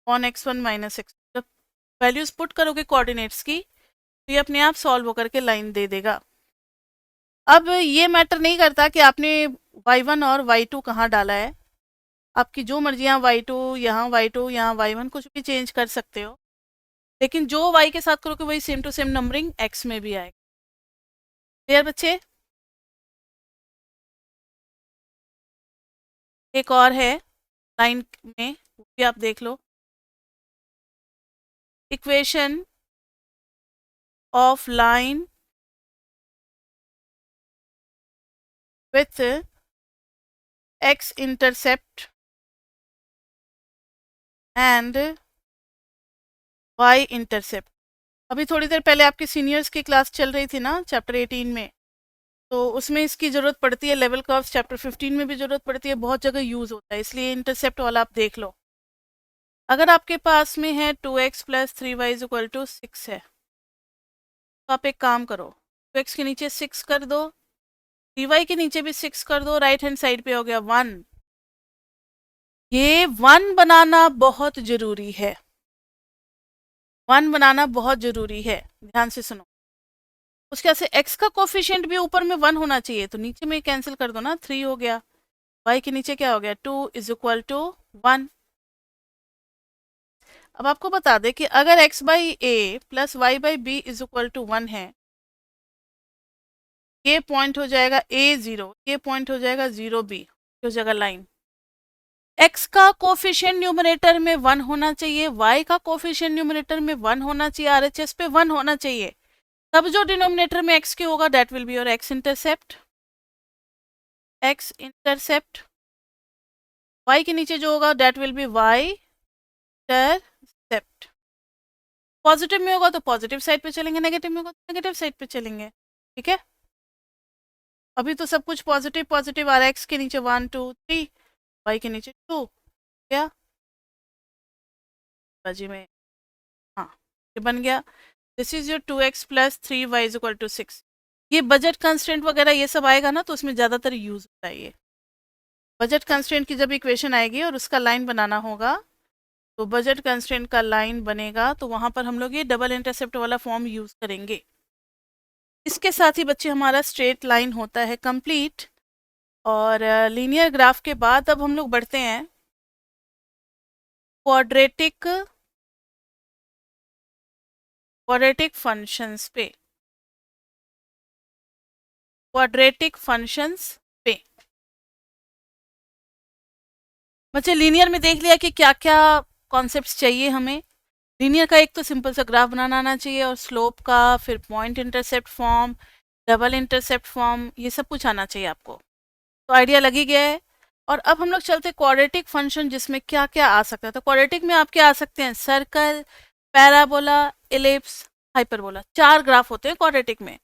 on x one minus x. जब वैल्यूज पुट करोगे कोऑर्डिनेट्स की तो ये अपने आप सॉल्व होकर के लाइन दे देगा। अब ये मैटर नहीं करता कि आपने y1 और y2 कहाँ डाला है, आपकी जो मर्जी, यहाँ y2 यहाँ y2 यहाँ y1 कुछ भी चेंज कर सकते हो, लेकिन जो y के साथ करोगे वही same to same numbering x में भी आएगा। क्लियर बच्चे? एक और है लाइन में, वो भी आप देख लो, equation of line with x intercept and y intercept. अभी थोड़ी देर पहले आपकी सीनियर्स की क्लास चल रही थी ना चैप्टर 18 में, तो उसमें इसकी ज़रूरत पड़ती है, लेवल कर्व्स चैप्टर 15 में भी ज़रूरत पड़ती है, बहुत जगह यूज़ होता है, इसलिए इंटरसेप्ट वाला आप देख लो। अगर आपके पास में है 2x plus 3y is equal to 6 है, तो आप एक काम करो, 2x के नीचे 6 कर दो, 3y के नीचे भी 6 कर दो, राइट हैंड साइड पे हो गया 1। ये 1 बनाना बहुत ज़रूरी है, 1 बनाना बहुत ज़रूरी है, ध्यान से सुनो। उसके बाद से x का कोफिशिएंट भी ऊपर में 1 होना चाहिए, तो नीचे में कैंसिल कर दो ना, 3 हो गया, y के नीचे क्या हो गया 2 इज इक्वल टू 1। अब आपको बता दें कि अगर x by a plus y by b is equal to 1 है, ये पॉइंट हो जाएगा a0, ये पॉइंट हो जाएगा 0b, हो जाएगा लाइन। x का कोफिशिएंट न्यूमरेटर में 1 होना चाहिए, y का कोफिशिएंट न्यूमरेटर में 1 होना चाहिए, RHS पे 1 होना चाहिए, तब जो डिनोमिनेटर में x के होगा that will be your x intercept. x intercept y के नीचे जो होगा that will be y intercept. Positive में होगा तो पॉजिटिव साइड पे चलेंगे, नेगेटिव में होगा तो नेगेटिव साइड पे चलेंगे, ठीक है। अभी तो सब कुछ पॉजिटिव पॉजिटिव आ रहा है, x के नीचे 1 2 3, y के नीचे 2, क्या बाजी में, हाँ ये बन गया। This is your 2x plus 3y is equal to 6। ये बजट कंस्ट्रेंट वगैरह ये सब आएगा ना, तो उसमें ज़्यादातर यूज होता है ये बजट कंस्ट्रेंट की। जब इक्वेशन आएगी और उसका लाइन बनाना होगा, तो बजट कंस्ट्रेंट का लाइन बनेगा, तो वहाँ पर हम लोग ये डबल इंटरसेप्ट वाला फॉर्म यूज़ करेंगे। इसके साथ ही बच्चे हमारा स्ट्रेट लाइन होता है कंप्लीट। और लीनियर ग्राफ के बाद अब हम लोग बढ़ते हैं क्वाड्रेटिक फंक्शंस पे, क्वाड्रेटिक फंक्शंस पे। बच्चे लीनियर में देख लिया कि क्या क्या कॉन्सेप्ट्स चाहिए हमें। लीनियर का एक तो सिंपल सा ग्राफ बनाना आना चाहिए, और स्लोप का, फिर point intercept form, double intercept form, ये सब कुछ आना चाहिए आपको, तो आइडिया लग ही गया है। और अब हम लोग चलते क्वाड्रेटिक फंक्शन, जिसमें क्या क्या आ सकता है। तो क्वाड्रेटिक में आप क्या आ सकते हैं, circle, parabola, ellipse, hyperbola, 4 graph होते हैं क्वाड्रेटिक में।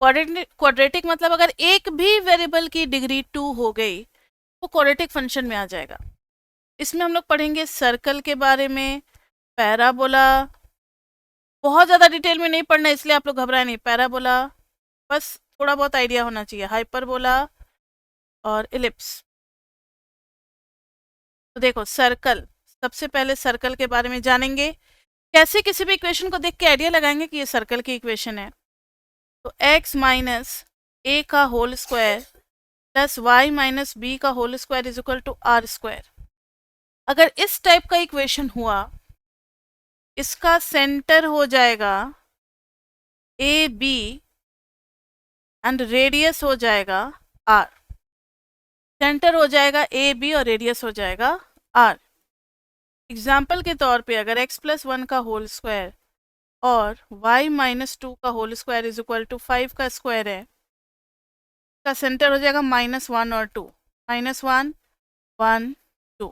क्वाड्रेटिक मतलब अगर एक भी वेरिएबल की डिग्री 2 हो गई तो क्वाड्रेटिक फंक्शन में आ जाएगा। इसमें हम लोग पढ़ेंगे सर्कल के बारे में, पैराबोला, बहुत ज़्यादा डिटेल में नहीं पढ़ना इसलिए आप लोग घबराए नहीं, पैराबोला बस थोड़ा बहुत आइडिया होना चाहिए, हाइपरबोला और इलिप्स। तो देखो सर्कल, सबसे पहले सर्कल के बारे में जानेंगे, कैसे किसी भी इक्वेशन को देख के आइडिया लगाएंगे कि ये सर्कल की इक्वेशन है। तो x माइनस ए का whole square plus y minus b का whole square is equal to r square. अगर इस टाइप का इक्वेशन हुआ, इसका सेंटर हो जाएगा ए बी एंड रेडियस हो जाएगा आर। सेंटर हो जाएगा ए बी और रेडियस हो जाएगा आर। एग्जाम्पल के तौर पे अगर x प्लस 1 का होल स्क्वायर और y माइनस 2 का whole square is equal to 5 का स्क्वायर है, का सेंटर हो जाएगा -1 और 2, -1 1 2,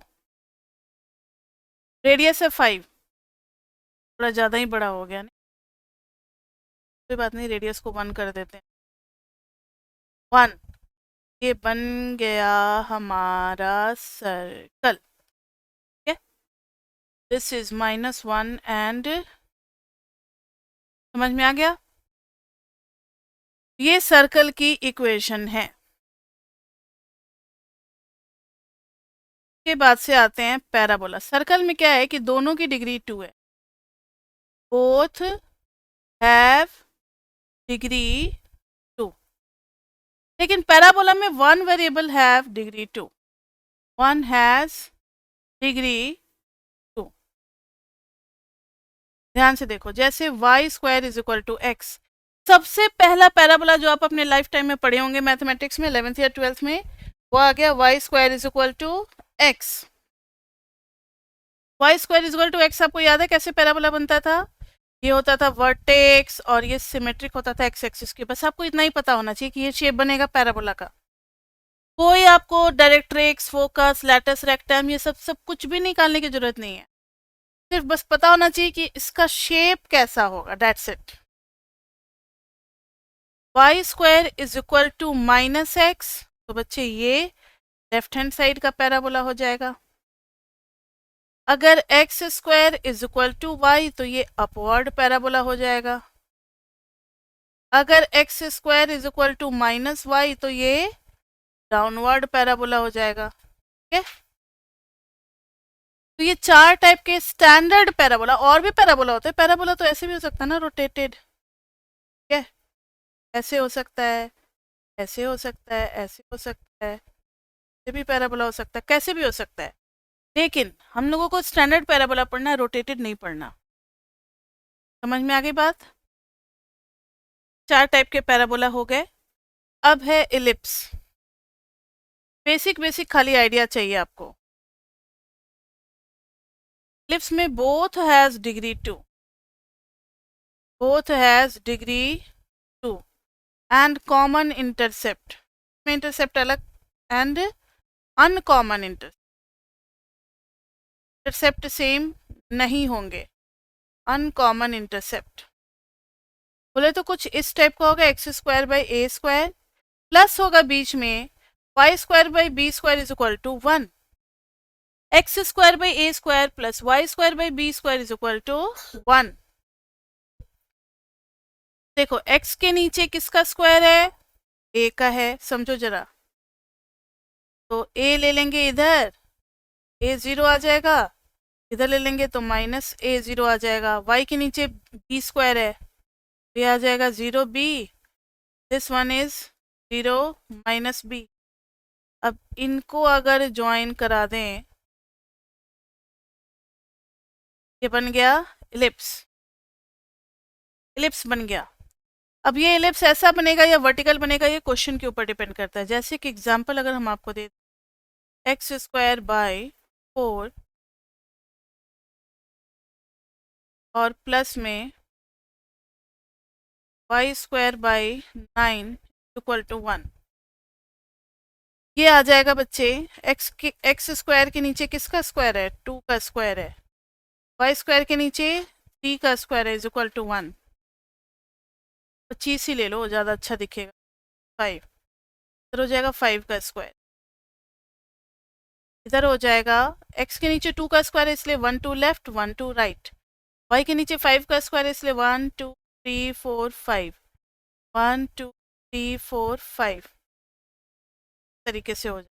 रेडियस है 5, थोड़ा ज़्यादा ही बड़ा हो गया, नहीं कोई बात नहीं, रेडियस को 1 कर देते हैं, 1। ये बन गया हमारा सर्कल। ठीक है, दिस इज -1 एंड, समझ में आ गया, ये सर्कल की इक्वेशन है। के बाद से आते हैं पैराबोला। सर्कल में क्या है कि दोनों की डिग्री 2 है, बोथ हैव डिग्री 2, लेकिन पैराबोला में one variable have degree 2, one has degree 2। ध्यान से देखो, जैसे y square is equal to x, सबसे पहला पैराबोला जो आप अपने लाइफ टाइम में पढ़े होंगे मैथमेटिक्स में 11th या 12th में, वो आ गया y square is equal to x. Y square is equal to x आपको याद है कैसे पैराबोला बनता था? ये होता था वर्टेक्स और ये सिमेट्रिक होता था एक्स एक्सिस के। बस आपको इतना ही पता होना चाहिए कि ये शेप बनेगा पैराबोला का। कोई आपको डायरेक्ट्रिक्स, फोकस, लैटिस, रेक्टम, ये सब कुछ भी निकालने की जरूरत नहीं है, सिर्फ बस पता होना चाहिए कि इसका शेप कैसा होगा, that's it. Y square is equal to -x, तो बच्चे ये लेफ्ट हैंड साइड का पैराबोला हो जाएगा। अगर x square is equal to y, तो ये अपवर्ड पैराबोला हो जाएगा। अगर x square is equal to -y, तो ये डाउनवर्ड पैराबोला हो जाएगा। ठीक है, तो ये 4 टाइप के स्टैंडर्ड पैराबोला, और भी पैराबोला होते हैं। पैराबोला तो ऐसे भी हो सकता है ना, रोटेटेड, ठीक है, ऐसे हो सकता है, ऐसे हो सकता है, ऐसे हो सकता है, ऐसे भी पैराबोला हो सकता है, कैसे भी हो सकता है। लेकिन हम लोगों को स्टैंडर्ड पैराबोला पढ़ना है, रोटेटेड नहीं पढ़ना। समझ में आ गई बात? 4 टाइप के पैराबोला हो गए। अब है इलिप्स। बेसिक खाली आइडिया चाहिए आपको। इलिप्स में both has degree 2, both has degree 2 and common intercept, में इंटरसेप्ट अलग एंड अनकॉमन इंटरसेप्ट सेम नहीं होंगे, अनकॉमन इंटरसेप्ट। बोले तो कुछ इस टाइप का होगा, x square by a square plus होगा बीच में y square by b square is equal to 1, x square by a square plus y square by b square is equal to 1। देखो x के नीचे किसका स्क्वायर है? a का है, समझो जरा। तो a ले लेंगे इधर, a 0 आ जाएगा, इधर ले लेंगे तो -a 0 आ जाएगा। y के नीचे b स्क्वायर है, ये आ जाएगा 0b, this one is 0 -b। अब इनको अगर ज्वाइन करा दें, ये बन गया इलिप्स, इलिप्स बन गया। अब ये इलिप्स ऐसा बनेगा या वर्टिकल बनेगा, ये क्वेश्चन के ऊपर डिपेंड करता है। जैसे कि एग्जांपल अगर हम आपको दे, एक्स स्क्वायर बाई 4 और प्लस में y square by 9 equal to 1, ये आ जाएगा बच्चे एक्स स्क्वायर के नीचे किसका स्क्वायर है? 2 का स्क्वायर है, वाई स्क्वायर के नीचे 3 का स्क्वायर है इज इक्वल टू 1। 25 ही ले लो, ज़्यादा अच्छा दिखेगा, 5 हो जाएगा 5 का स्क्वायर। इधर हो जाएगा x के नीचे 2 का स्क्वायर है इसलिए 1 2 लेफ्ट 1 2 राइट, y के नीचे 5 का स्क्वायर है इसलिए 1 2 3 4 5 1 2 3 4 5 तरीके से हो जाए।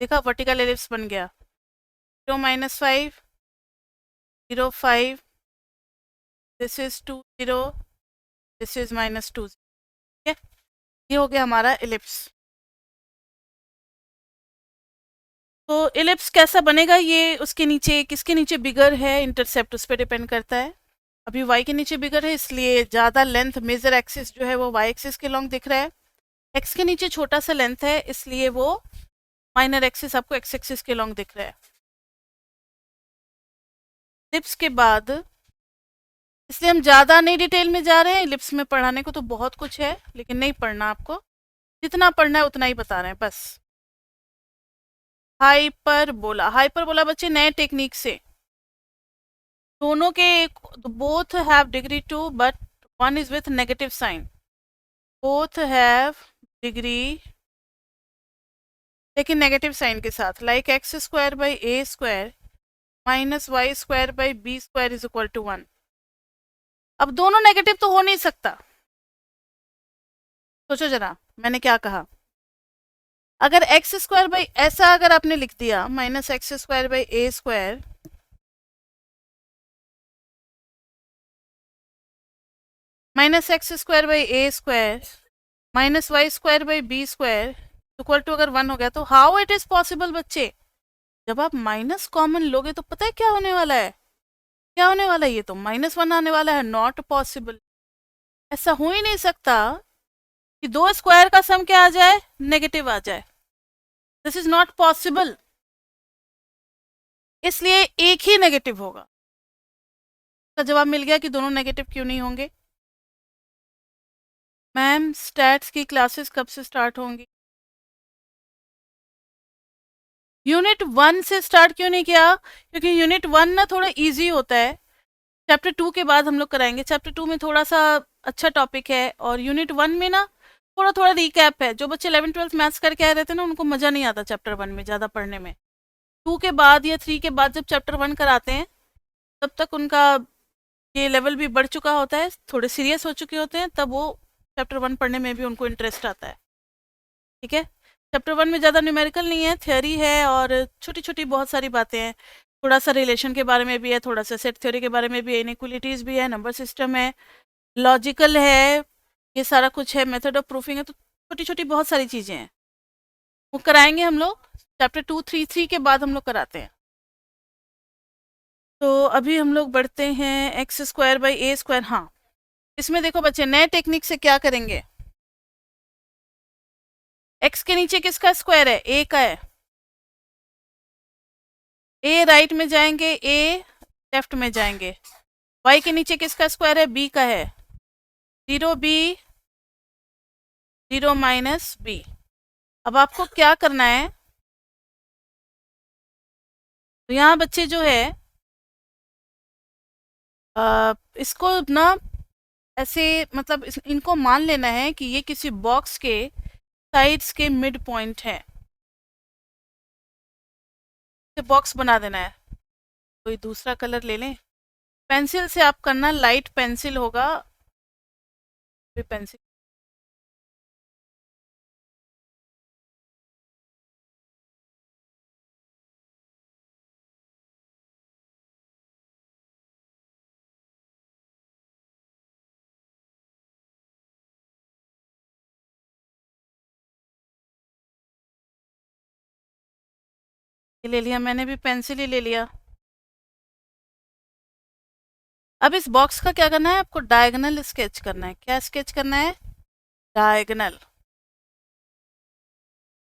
देखा वर्टिकल एलिप्स बन गया। 0 -5 0 5 दिस इज 2 0 दिस इज -2 ठीक है, ये हो गया हमारा एलिप्स। तो एलिप्स कैसा बनेगा ये उसके नीचे किसके नीचे बिगर है इंटरसेप्ट उस पर डिपेंड करता है। अभी y के नीचे बिगर है इसलिए ज़्यादा लेंथ मेजर एक्सिस जो है वो y एक्सिस के लॉन्ग दिख रहा है, x के नीचे छोटा सा लेंथ है इसलिए वो माइनर एक्सिस आपको x एक्सिस के लॉन्ग दिख रहा है। एलिप्स के बाद इसलिए हम ज़्यादा नहीं डिटेल में जा रहे हैं, एलिप्स में पढ़ाने को तो बहुत कुछ है लेकिन नहीं पढ़ना आपको, जितना पढ़ना है उतना ही बता रहे हैं बस। हाइपरबोला, हाइपरबोला बच्चे नए टेक्निक से दोनों के both have degree 2 but one is with negative sign, both have degree लेकिन नेगेटिव साइन के साथ, like x square by a square minus y square by b square is equal to 1। अब दोनों नेगेटिव तो हो नहीं सकता, सोचो जरा मैंने क्या कहा। अगर एक्स स्क्वायर बाई ऐसा अगर आपने लिख दिया minus x square by a square minus x square by a square minus y square by b square equal to अगर 1 हो गया, तो हाउ इट इज पॉसिबल बच्चे, जब आप माइनस कॉमन लोगे तो पता है क्या होने वाला है, क्या होने वाला है, ये तो -1 आने वाला है, नॉट पॉसिबल। ऐसा हो ही नहीं सकता कि दो स्क्वायर का सम क्या आ जाए, नेगेटिव आ जाए, दिस इज नॉट पॉसिबल, इसलिए एक ही नेगेटिव होगा। तो जवाब मिल गया कि दोनों नेगेटिव क्यों नहीं होंगे। मैम स्टैट्स की क्लासेस कब से स्टार्ट होंगी? यूनिट 1 से स्टार्ट क्यों नहीं किया, क्योंकि यूनिट 1 ना थोड़ा इजी होता है, चैप्टर 2 के बाद हम लोग कराएंगे, चैप्टर 2 में थोड़ा सा अच्छा टॉपिक है और यूनिट 1 में ना थोड़ा थोड़ा रिकैप है। जो बच्चे 11 12 मैथ्स करके आए रहते हैं ना उनको मज़ा नहीं आता चैप्टर 1 में ज़्यादा पढ़ने में, 2 के बाद या 3 के बाद जब चैप्टर 1 कराते हैं तब तक उनका ये लेवल भी बढ़ चुका होता है, थोड़े सीरियस हो चुके होते हैं, तब वो चैप्टर 1 पढ़ने में भी उनको इंटरेस्ट आता है। ठीक है, चैप्टर 1 में ज़्यादा न्यूमेरिकल नहीं है, थ्योरी है और छोटी छोटी बहुत सारी बातें हैं, थोड़ा सा रिलेशन के बारे में भी है, थोड़ा सा सेट थ्योरी के बारे में भी है, इनइक्वलिटीज़ भी है, नंबर सिस्टम है, लॉजिकल है, ये सारा कुछ है, मेथड ऑफ प्रूफिंग है, तो छोटी छोटी बहुत सारी चीज़ें हैं, वो कराएंगे हम लोग चैप्टर 2 3 3 के बाद हम लोग कराते हैं। तो अभी हम लोग बढ़ते हैं x square by a square. हाँ, इसमें देखो बच्चे नए टेक्निक से क्या करेंगे, एक्स के नीचे किसका स्क्वायर है, ए का है, ए राइट में जाएंगे, ए लेफ्ट में जाएंगे, वाई के नीचे किसका स्क्वायर है, बी का है, 0 बी 0 माइनस बी। अब आपको क्या करना है, तो यहाँ बच्चे जो है इसको ना ऐसे मतलब इनको मान लेना है कि ये किसी बॉक्स के साइड्स के मिड पॉइंट है, बॉक्स बना देना है। कोई दूसरा कलर ले लें, पेंसिल से आप करना, लाइट पेंसिल होगा, पेंसिल ले लिया मैंने भी, पेंसिल ही ले लिया। अब इस बॉक्स का क्या करना है, आपको डायगोनल स्केच करना है। क्या स्केच करना है, डायगोनल।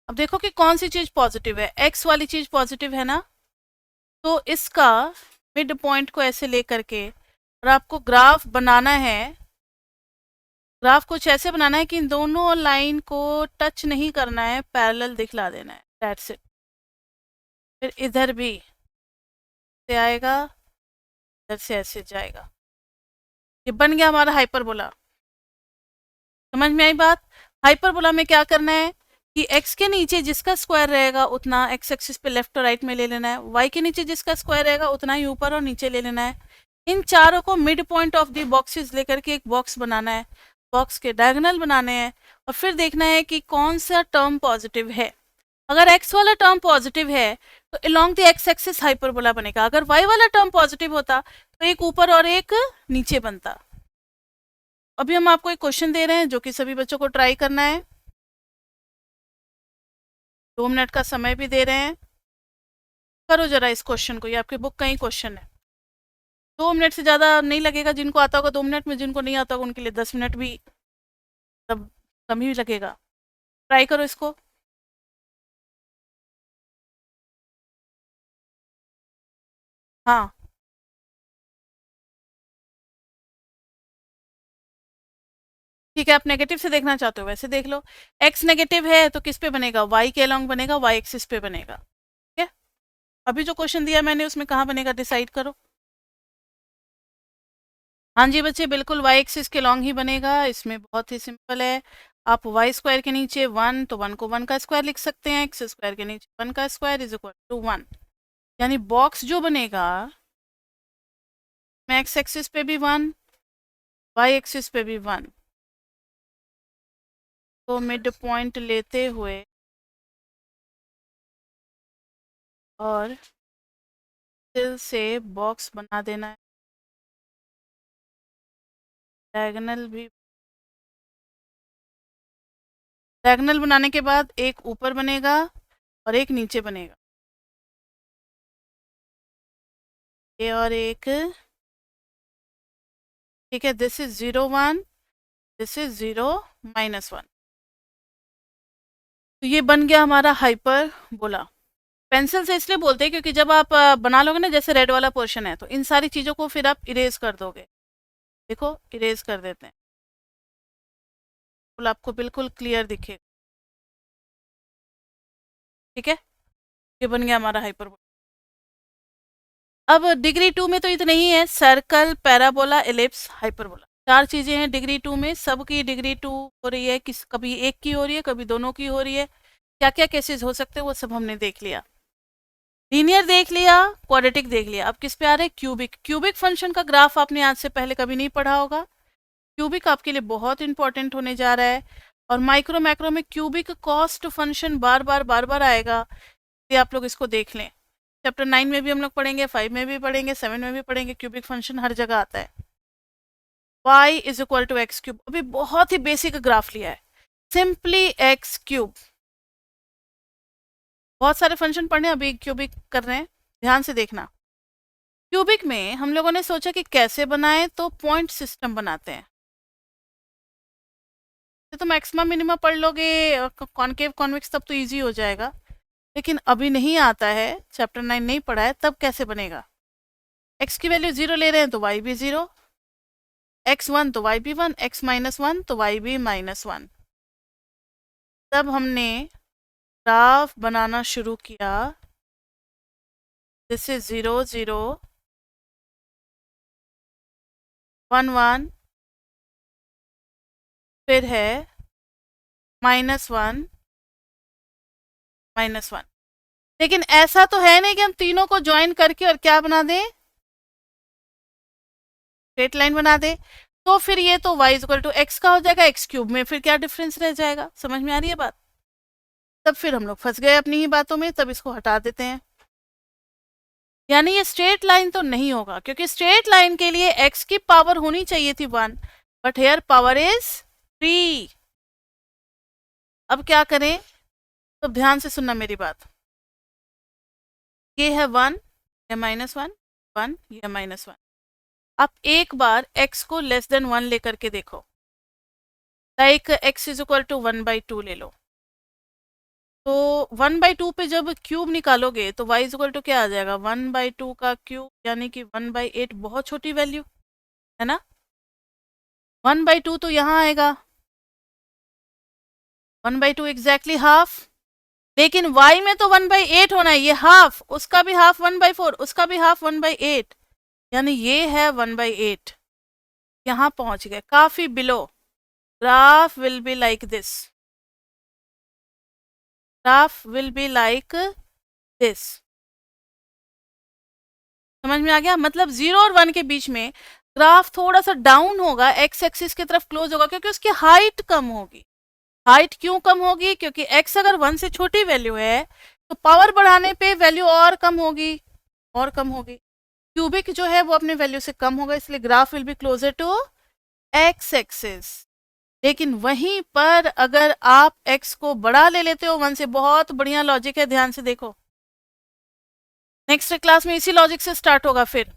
अब देखो कि कौन सी चीज पॉजिटिव है, एक्स वाली चीज पॉजिटिव है ना, तो इसका मिड पॉइंट को ऐसे लेकर के और आपको ग्राफ बनाना है, ग्राफ कुछ ऐसे बनाना है कि इन दोनों लाइन को टच नहीं करना है, पैरेलल दिखला देना है, दैट्स इट। फिर इधर भी से आएगा, इधर से ऐसे जाएगा, ये बन गया हमारा हाइपरबोला। समझ में आई बात, हाइपरबोला में क्या करना है, कि x के नीचे जिसका स्क्वायर रहेगा उतना x एक्सिस पे लेफ्ट और राइट में ले लेना है, y के नीचे जिसका स्क्वायर रहेगा उतना ही ऊपर और नीचे ले लेना है। इन चारों को mid point of the boxes लेकर के एक बॉक्स बनाना है, बॉक्स के डायगोनल बनाने हैं और फिर देखना है कि कौन सा टर्म पॉजिटिव है। अगर x वाला टर्म पॉजिटिव है तो along the x axis hyperbola बनेगा, अगर y वाला टर्म पॉजिटिव होता तो एक ऊपर और एक नीचे बनता। अभी हम आपको एक क्वेश्चन दे रहे हैं जो कि सभी बच्चों को ट्राई करना है, 2 मिनट का समय भी दे रहे हैं। करो जरा इस क्वेश्चन को, ये आपकी बुक का ही क्वेश्चन है। 2 मिनट से ज़्यादा नहीं लगेगा, जिनको आता होगा 2 मिनट में, जिनको नहीं आता होगा उनके लिए 10 मिनट भी तब कम ही लगेगा। ट्राई करो इसको। हाँ ठीक है, आप नेगेटिव से देखना चाहते हो वैसे देख लो। x नेगेटिव है तो किस पे बनेगा, y के अलोंग बनेगा, y एक्सिस पे बनेगा। ठीक है, अभी जो क्वेश्चन दिया मैंने उसमें कहाँ बनेगा डिसाइड करो। हाँ जी बच्चे, बिल्कुल y एक्सिस के लॉन्ग ही बनेगा। इसमें बहुत ही सिंपल है, आप वाई स्क्वायर के नीचे 1 तो 1 को 1 का स्क्वायर लिख सकते हैं, एक्स स्क्वायर के नीचे 1 का स्क्वायर इज इक्वल टू 1। यानी बॉक्स जो बनेगा में एक्स एक्सिस पे भी 1, वाई एक्सिस पे भी 1, तो मिड पॉइंट लेते हुए और फिर से बॉक्स बना देना है, डायगोनल भी। डायगोनल बनाने के बाद एक ऊपर बनेगा और एक नीचे बनेगा, ये और एक। ठीक है, दिस इज 0 1, दिस इज 0 -1। तो ये बन गया हमारा हाइपर बोला। पेंसिल से इसलिए बोलते हैं क्योंकि जब आप बना लोगे ना, जैसे रेड वाला पोर्शन है, तो इन सारी चीज़ों को फिर आप इरेज कर दोगे। देखो इरेज कर देते हैं, बिल्कुल आपको बिल्कुल क्लियर दिखेगा। ठीक है, ये बन गया हमारा हाइपरबोला। अब डिग्री 2 में तो इतने ही है, सर्कल, पैराबोला, एलिप्स, हाइपरबोला, 4 चीज़ें हैं डिग्री 2 में। सबकी डिग्री 2 हो रही है, किस कभी एक की हो रही है, कभी दोनों की हो रही है। क्या क्या केसेस हो सकते हैं वो सब हमने देख लिया। लीनियर देख लिया, क्वाड्रेटिक देख लिया। अब किस पे आ रहे हैं, क्यूबिक। क्यूबिक फंक्शन का ग्राफ आपने आज से पहले कभी नहीं पढ़ा होगा, क्यूबिक आपके लिए बहुत इंपॉर्टेंट होने जा रहा है। और माइक्रो मैक्रो में क्यूबिक कॉस्ट फंक्शन बार बार आएगा, ये आप लोग इसको देख लें। चैप्टर 9 में भी हम लोग पढ़ेंगे, 5 में भी पढ़ेंगे, 7 में भी पढ़ेंगे, क्यूबिक फंक्शन हर जगह आता है। y is equal to x cube, अभी बहुत ही बेसिक ग्राफ लिया है, सिंपली एक्स क्यूब। बहुत सारे फंक्शन पढ़ने, अभी क्यूबिक कर रहे हैं, ध्यान से देखना। क्यूबिक में हम लोगों ने सोचा कि कैसे बनाएं, तो पॉइंट सिस्टम बनाते हैं। तो मैक्सिमम मिनिमम पढ़ लोगे, कॉनकेव कॉन्वेक्स, तब तो इजी हो जाएगा। लेकिन अभी नहीं आता है, चैप्टर 9 नहीं पढ़ा है, तब कैसे बनेगा। x की वैल्यू 0 ले रहे हैं तो y भी 0, x 1 तो y भी 1, x -1 तो y भी -1। तब हमने ग्राफ बनाना शुरू किया, दिस इज 0 0 1 1, फिर है -1 -1। लेकिन ऐसा तो है नहीं कि हम तीनों को ज्वाइन करके और क्या बना दें, स्ट्रेट लाइन बना दे। तो फिर ये तो y इक्वल टू एक्स का हो जाएगा, एक्स क्यूब में फिर क्या डिफरेंस रह जाएगा। समझ में आ रही है बात। तब फिर हम लोग फंस गए अपनी ही बातों में, तब इसको हटा देते हैं। यानी ये स्ट्रेट लाइन तो नहीं होगा, क्योंकि स्ट्रेट लाइन के लिए x की पावर होनी चाहिए थी 1, बट हेयर पावर इज 3। अब क्या करें, तो ध्यान से सुनना मेरी बात। ये है 1, ये -1, 1, ये -1। आप एक बार x को लेस देन 1 लेकर के देखो, like x is equal to 1/2 ले लो। तो 1/2 पे जब क्यूब निकालोगे तो y इज इक्वल टू क्या आ जाएगा, 1/2 का क्यूब, यानी कि 1/8, बहुत छोटी वैल्यू है ना। 1/2 तो यहाँ आएगा, 1/2 एग्जैक्टली हाफ। लेकिन y में तो 1/8 होना है, ये हाफ, उसका भी हाफ 1/4, उसका भी हाफ 1/8, यानी ये है 1/8। यहाँ पहुंच गए, काफी below. Graph will be like this. Graph will be like this. समझ में आ गया? मतलब 0 और 1 के बीच में ग्राफ थोड़ा सा डाउन होगा, एक्स एक्सिस की तरफ क्लोज होगा, क्योंकि उसकी हाइट कम होगी। हाइट क्यों कम होगी? क्योंकि x अगर 1 से छोटी वैल्यू है तो पावर बढ़ाने पे वैल्यू और कम होगी, और कम होगी। क्यूबिक जो है वो अपने वैल्यू से कम होगा, इसलिए graph will be closer to x axis. लेकिन वहीं पर अगर आप x को बड़ा ले लेते हो 1 से, बहुत बढ़िया लॉजिक है, ध्यान से देखो। नेक्स्ट क्लास में इसी लॉजिक से स्टार्ट होगा फिर।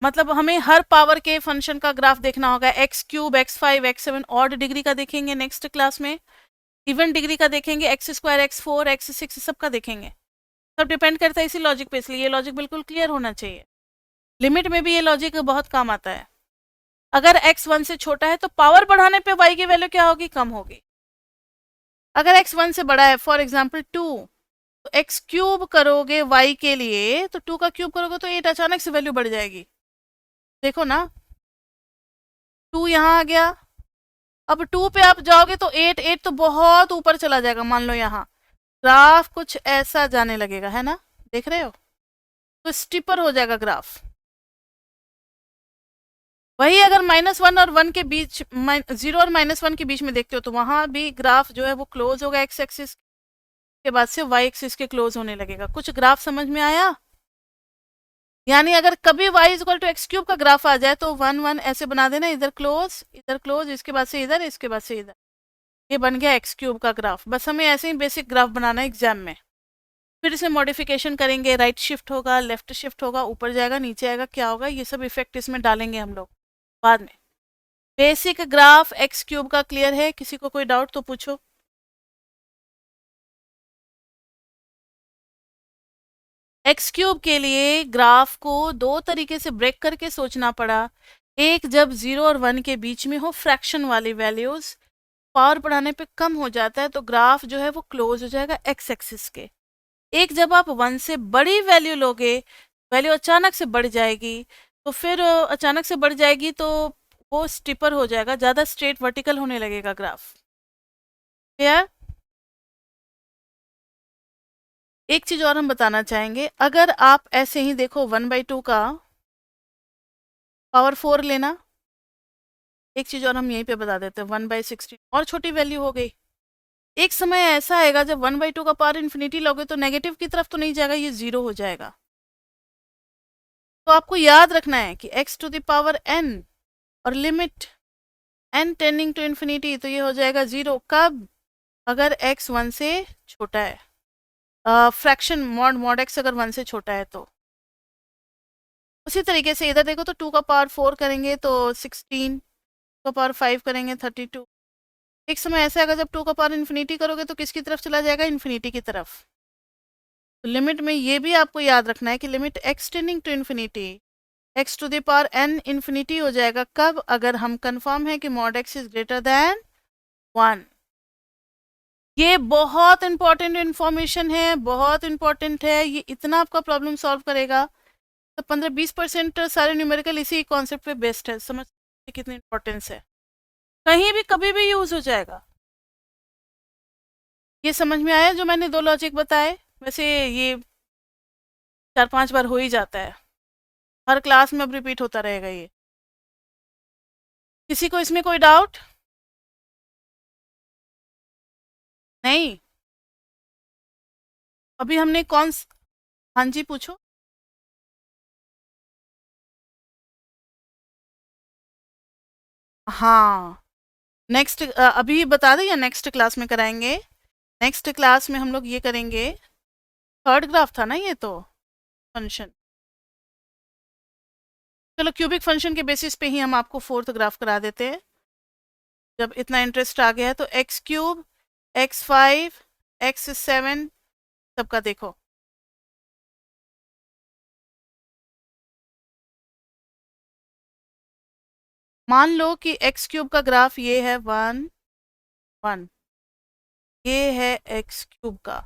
मतलब हमें हर पावर के फंक्शन का ग्राफ देखना होगा, x cube, x5, x7, odd degree का देखेंगे नेक्स्ट क्लास में, इवन डिग्री का देखेंगे, एक्स स्क्वायर, x4, x6, सबका देखेंगे। सब डिपेंड करता है इसी लॉजिक पे, इसलिए ये लॉजिक बिल्कुल क्लियर होना चाहिए। लिमिट में भी ये लॉजिक बहुत काम आता है। अगर x 1 से छोटा है तो पावर बढ़ाने पे y की वैल्यू क्या होगी? कम होगी। अगर x 1 से बड़ा है, फॉर एग्जाम्पल 2, तो x क्यूब करोगे y के लिए, तो 2 का क्यूब करोगे तो 8, अचानक से वैल्यू बढ़ जाएगी। देखो ना, 2 यहाँ आ गया, अब 2 पे आप जाओगे तो 8, 8 तो बहुत ऊपर चला जाएगा। मान लो यहाँ ग्राफ कुछ ऐसा जाने लगेगा, है ना? देख रहे हो? तो स्टीपर हो जाएगा ग्राफ। वही अगर -1 और 1 के बीच, 0 और -1 के बीच में देखते हो, तो वहां भी ग्राफ जो है वो क्लोज होगा एक्स एक्सिस के बाद से y एक्सिस के क्लोज होने लगेगा। कुछ ग्राफ समझ में आया? यानी अगर कभी y equal to x cube का ग्राफ आ जाए तो 1 1 ऐसे बना देना, इधर क्लोज, इसके बाद से इधर, इसके बाद से इधर, ये बन गया एक्स क्यूब का ग्राफ। बस हमें ऐसे ही बेसिक ग्राफ बनाना है एग्जाम में। फिर इसमें मॉडिफिकेशन करेंगे, राइट शिफ्ट होगा, लेफ्ट शिफ्ट होगा, ऊपर जाएगा, नीचे आएगा, क्या होगा, ये सब इफेक्ट इसमें डालेंगे हम लोग बाद में। बेसिक ग्राफ एक्स क्यूब का क्लियर है? किसी को कोई डाउट तो पूछो। एक्स क्यूब के लिए ग्राफ को दो तरीके से ब्रेक करके सोचना पड़ा। एक, जब 0 और 1 के बीच में हो फ्रैक्शन वाली वैल्यूज, पावर बढ़ाने पे कम हो जाता है तो ग्राफ जो है वो क्लोज हो जाएगा एक्स एक्सिस के। एक, जब आप 1 से बड़ी वैल्यू लोगे, वैल्यू अचानक से बढ़ जाएगी, तो फिर अचानक से बढ़ जाएगी तो वो स्टिपर हो जाएगा, ज़्यादा स्ट्रेट वर्टिकल होने लगेगा ग्राफ। क्लियर? एक चीज़ और हम बताना चाहेंगे, अगर आप ऐसे ही देखो 1/2 का पावर 4 लेना, एक चीज़ और हम यहीं पे बता देते हैं, 1/16 और छोटी वैल्यू हो गई। एक समय ऐसा आएगा जब 1/2 का पावर इन्फिनिटी लोगे तो नेगेटिव की तरफ तो नहीं जाएगा, ये 0 हो जाएगा। तो आपको याद रखना है कि x to the power n और limit n tending to infinity, तो ये हो जाएगा 0। कब? अगर x 1 से छोटा है, फ्रैक्शन मॉड x अगर 1 से छोटा है तो। उसी तरीके से इधर देखो तो 2 का पावर 4 करेंगे तो 16, 2 का पावर 5 करेंगे 32। एक समय ऐसा आएगा जब 2 का पावर इन्फिनिटी करोगे तो किसकी तरफ चला जाएगा? इन्फिनिटी की तरफ। तो लिमिट में ये भी आपको याद रखना है कि limit x tending to infinity, x to the power n infinity हो जाएगा। कब? अगर हम कंफर्म है कि mod x is greater than 1। ये बहुत इंपॉर्टेंट इंफॉर्मेशन है, बहुत इंपॉर्टेंट है, ये इतना आपका प्रॉब्लम सॉल्व करेगा। तो 15-20% सारे न्यूमेरिकल इसी कॉन्सेप्ट पे बेस्ड है। समझ कितनी इंपॉर्टेंस है, कहीं भी कभी भी यूज हो जाएगा। ये समझ में आया जो मैंने दो लॉजिक बताए? वैसे ये 4-5 बार हो ही जाता है, हर क्लास में अब रिपीट होता रहेगा ये। किसी को इसमें कोई डाउट? नहीं? अभी हमने हाँ जी पूछो। हाँ, नेक्स्ट अभी बता दें या नेक्स्ट क्लास में कराएंगे? नेक्स्ट क्लास में हम लोग ये करेंगे, थर्ड ग्राफ था ना ये तो, फंक्शन। चलो क्यूबिक फंक्शन के बेसिस पे ही हम आपको फोर्थ ग्राफ करा देते हैं, जब इतना इंटरेस्ट आ गया है। तो एक्स क्यूब, x5, x7 सबका देखो। मान लो कि एक्स क्यूब का ग्राफ ये है 1 1, ये है एक्स क्यूब का।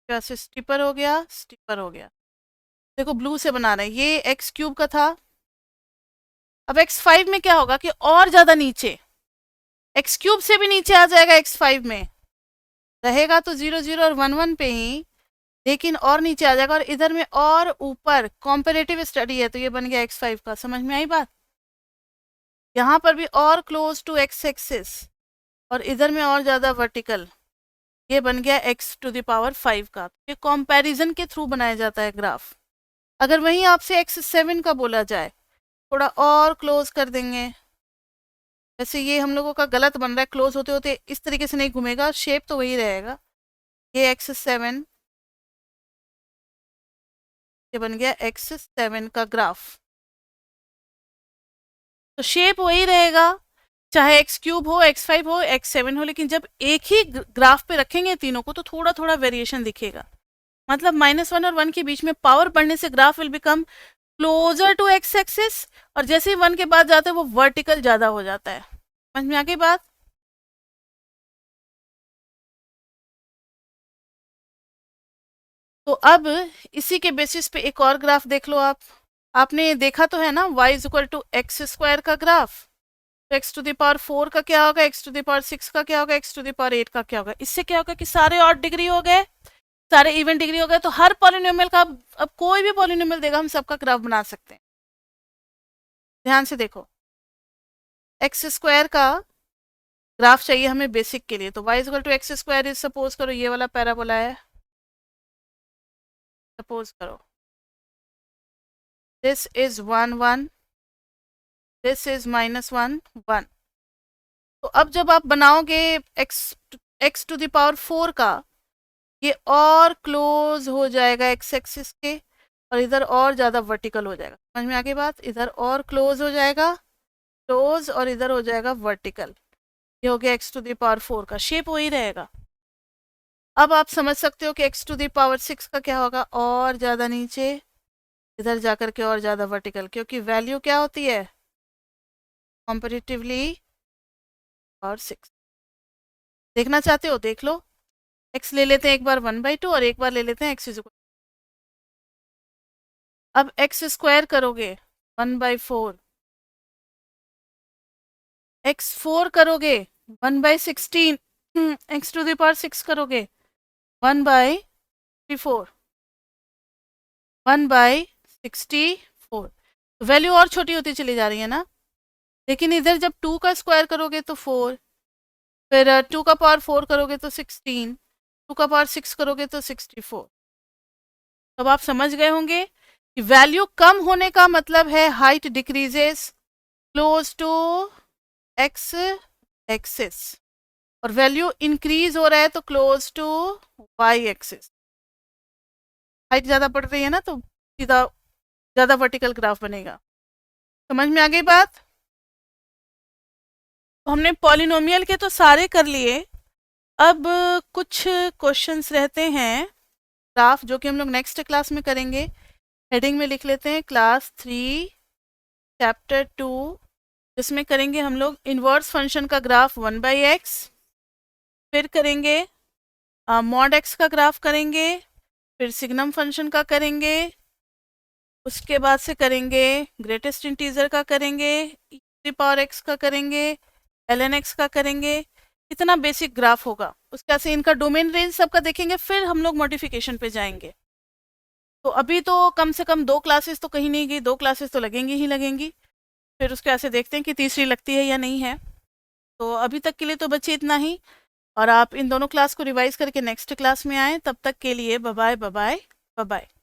कैसे स्टिपर हो गया? स्टिपर हो गया। देखो ब्लू से बना रहे हैं, ये एक्स क्यूब का था, अब x5 में क्या होगा कि और ज़्यादा नीचे, एक्स क्यूब से भी नीचे आ जाएगा x5 में, रहेगा तो 0 0 और 1 1 पे ही, लेकिन और नीचे आ जाएगा। और इधर में और ऊपर कॉम्परेटिव स्टडी है तो ये बन गया x5 का। समझ में आई बात? यहाँ पर भी और क्लोज टू x एक्सिस और इधर में और ज़्यादा वर्टिकल, ये बन गया x⁵ का। ये कंपैरिजन के थ्रू बनाया जाता है ग्राफ। अगर वहीं आपसे x7 का बोला जाए, थोड़ा और क्लोज कर देंगे, वैसे ये हम लोगों का गलत बन रहा है, क्लोज होते होते इस तरीके से नहीं घूमेगा, शेप तो वही रहेगा। ये x7, ये बन गया x7 का ग्राफ, तो शेप वही रहेगा, चाहे x³ हो, x5 हो, x7 हो, लेकिन जब एक ही ग्राफ पे रखेंगे तीनों को तो थोड़ा थोड़ा वेरिएशन दिखेगा। मतलब -1 और 1 के बीच में पावर बढ़ने से graph will become closer to x axis, और जैसे ही 1 के बाद जाते हैं वो वर्टिकल ज़्यादा हो जाता है। समझ में आ गई बात? तो अब इसी के बेसिस पे एक और ग्राफ देख लो आप। आपने देखा तो है ना y=x² का ग्राफ, तो x⁴ का क्या होगा, x⁴ का क्या होगा, x⁴ का क्या होगा। इससे क्या होगा कि सारे ऑड डिग्री हो गए, सारे इवन डिग्री हो गए, तो हर पॉलिनोमियल का अब कोई भी पॉलिनोमियल देगा हम सबका ग्राफ बना सकते हैं। ध्यान से देखो, x² का ग्राफ चाहिए हमें बेसिक के लिए, तो y=x² इज, सपोज करो ये वाला पैराबोला है, सपोज करो दिस इज 1 1, दिस इज -1 1। तो अब जब आप बनाओगे x⁴ का, ये और क्लोज हो जाएगा x एक्सिस के, और इधर और ज़्यादा वर्टिकल हो जाएगा। समझ में आ गई बात? इधर और क्लोज हो जाएगा, क्लोज, और इधर हो जाएगा वर्टिकल। ये हो गया x⁴ का, शेप वही रहेगा। अब आप समझ सकते हो कि x⁶ का क्या होगा, और ज़्यादा नीचे, इधर जाकर के और ज़्यादा वर्टिकल, क्योंकि वैल्यू क्या होती है कॉम्पेरेटिवली और 6। देखना चाहते हो देख लो, x ले लेते हैं एक बार 1/2 और एक बार ले लेते हैं x। अब x² करोगे 1/4, x4 करोगे 1/16, x⁴ करोगे 1/64, 1/64। वैल्यू और छोटी होती चली जा रही है ना, लेकिन इधर जब 2 का स्क्वायर करोगे तो 4, फिर 2 का पावर 4 करोगे तो 16, 2 का पावर 6 करोगे तो 64। अब आप समझ गए होंगे कि वैल्यू कम होने का मतलब है height decreases close to x axis, और वैल्यू इंक्रीज हो रहा है तो close to y axis. Height ज़्यादा बढ़ रही है ना तो सीधा ज़्यादा वर्टिकल ग्राफ बनेगा। समझ में आ गई बात? तो हमने पॉलिनोमियल के तो सारे कर लिए, अब कुछ क्वेश्चंस रहते हैं ग्राफ जो कि हम लोग नेक्स्ट क्लास में करेंगे। हेडिंग में लिख लेते हैं क्लास 3 चैप्टर 2, जिसमें करेंगे हम लोग इन्वर्स फंक्शन का ग्राफ 1/x, फिर करेंगे मॉड x का ग्राफ करेंगे, फिर सिग्नम फंक्शन का करेंगे, उसके बाद से करेंगे ग्रेटेस्ट इंटीजर का करेंगे, e⁴x का करेंगे, ln x का करेंगे। इतना बेसिक ग्राफ होगा, उसके बाद से इनका डोमेन रेंज सबका देखेंगे, फिर हम लोग मॉडिफिकेशन पे जाएंगे। तो अभी तो कम से कम 2 क्लासेस तो कहीं नहीं गई, 2 क्लासेस तो लगेंगी ही लगेंगी, फिर उसके ऐसे देखते हैं कि तीसरी लगती है या नहीं है। तो अभी तक के लिए तो बच्चे इतना ही, और आप इन दोनों क्लास को रिवाइज करके नेक्स्ट क्लास में आएँ। तब तक के लिए bye bye, bye bye, bye bye.